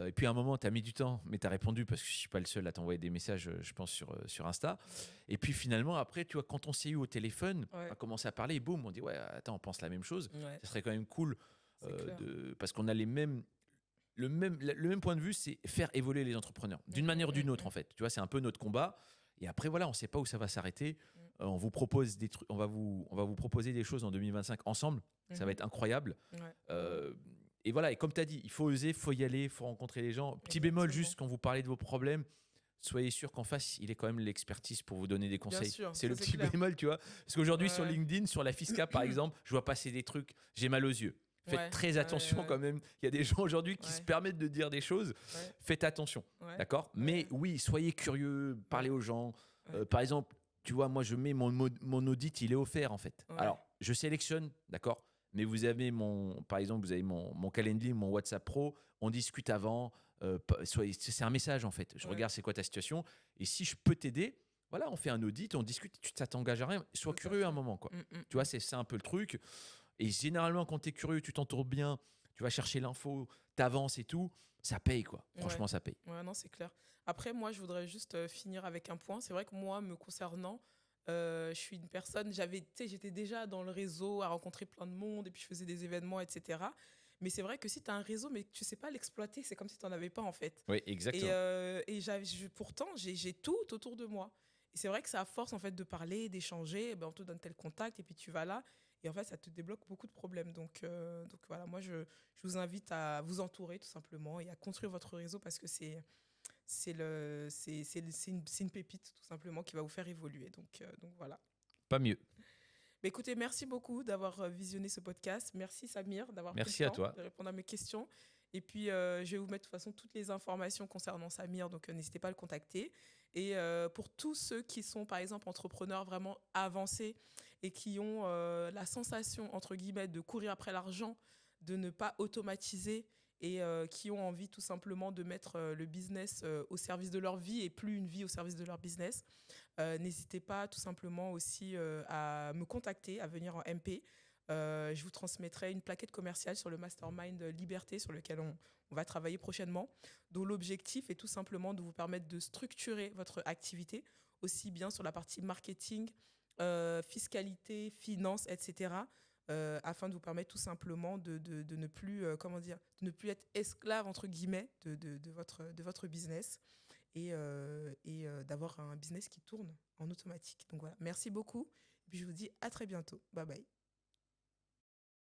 Et puis à un moment, tu as mis du temps, mais tu as répondu parce que je ne suis pas le seul à t'envoyer des messages, je pense, sur Insta. Et puis finalement, après, tu vois, quand on s'est eu au téléphone, Ouais. on a commencé à parler et boum, on dit, ouais, attends, on pense la même chose. Ouais. Ça serait quand même cool C'est clair. parce qu'on a les mêmes. le même point de vue, c'est faire évoluer les entrepreneurs d'une manière ou d'une autre, en fait. Tu vois, c'est un peu notre combat. Et après, voilà, on ne sait pas où ça va s'arrêter. On vous propose des trucs, on va vous proposer des choses en 2025 ensemble. Ça va être incroyable. Ouais. Et voilà, et comme tu as dit, il faut oser, il faut y aller, il faut rencontrer les gens. Petit bémol, Exactement. juste quand vous parlez de vos problèmes, soyez sûr qu'en face, il est quand même l'expertise pour vous donner des Bien conseils. sûr, C'est ça, le c'est petit clair. bémol, tu vois. Parce qu'aujourd'hui, sur Ouais. LinkedIn, sur la Fisca, par exemple, je vois passer des trucs, j'ai mal aux yeux. Faites Ouais, très ouais, attention ouais. quand même. Il y a des gens aujourd'hui qui se Ouais. permettent de dire des choses. Ouais. Faites attention, Ouais. d'accord. Mais oui, soyez curieux, parlez Ouais. aux gens. Ouais. Par exemple, tu vois, moi, je mets mon audit, il est offert en fait. Ouais. Alors, je sélectionne, d'accord. Mais vous avez par exemple, vous avez mon Calendly, mon WhatsApp Pro. On discute avant. C'est un message en fait. Je Ouais. regarde c'est quoi ta situation. Et si je peux t'aider, voilà, on fait un audit, on discute. Ça t'engage à rien. Sois Tout à curieux fait. un moment, quoi. Mm. Tu vois, c'est un peu le truc. Et généralement, quand tu es curieux, tu t'entoures bien, tu vas chercher l'info, tu avances et tout, ça paye, quoi. Franchement, Ouais. ça paye. Ouais, non, c'est clair. Après, moi, je voudrais juste finir avec un point. C'est vrai que moi, me concernant, je suis une personne, tu sais, j'étais déjà dans le réseau à rencontrer plein de monde et puis je faisais des événements, etc. Mais c'est vrai que si tu as un réseau, mais que tu sais pas l'exploiter, c'est comme si tu n'en avais pas, en fait. Oui, Et, exactement. pourtant, j'ai tout autour de moi. Et c'est vrai que c'est à force, en fait, de parler, d'échanger, ben, on te donne tel contact et puis tu vas là. Et en fait, ça te débloque beaucoup de problèmes. Donc voilà, moi, je vous invite à vous entourer, tout simplement, et à construire votre réseau parce que c'est une pépite, tout simplement, qui va vous faire évoluer. Donc voilà. Pas mieux. Mais écoutez, merci beaucoup d'avoir visionné ce podcast. Merci Samir d'avoir pris le Merci à temps toi. de répondre à mes questions. Et puis, je vais vous mettre de toute façon toutes les informations concernant Samir, donc n'hésitez pas à le contacter. Et pour tous ceux qui sont, par exemple, entrepreneurs vraiment avancés et qui ont la sensation, entre guillemets, de courir après l'argent, de ne pas automatiser et qui ont envie tout simplement de mettre le business au service de leur vie et plus une vie au service de leur business, n'hésitez pas tout simplement aussi à me contacter, à venir en MP. Je vous transmettrai une plaquette commerciale sur le Mastermind Liberté sur lequel on va travailler prochainement, dont l'objectif est tout simplement de vous permettre de structurer votre activité, aussi bien sur la partie marketing, fiscalité, finance, etc., afin de vous permettre tout simplement de ne plus, de ne plus être esclave, entre guillemets, de votre business et d'avoir un business qui tourne en automatique. Donc voilà, merci beaucoup. Et puis je vous dis à très bientôt. Bye bye.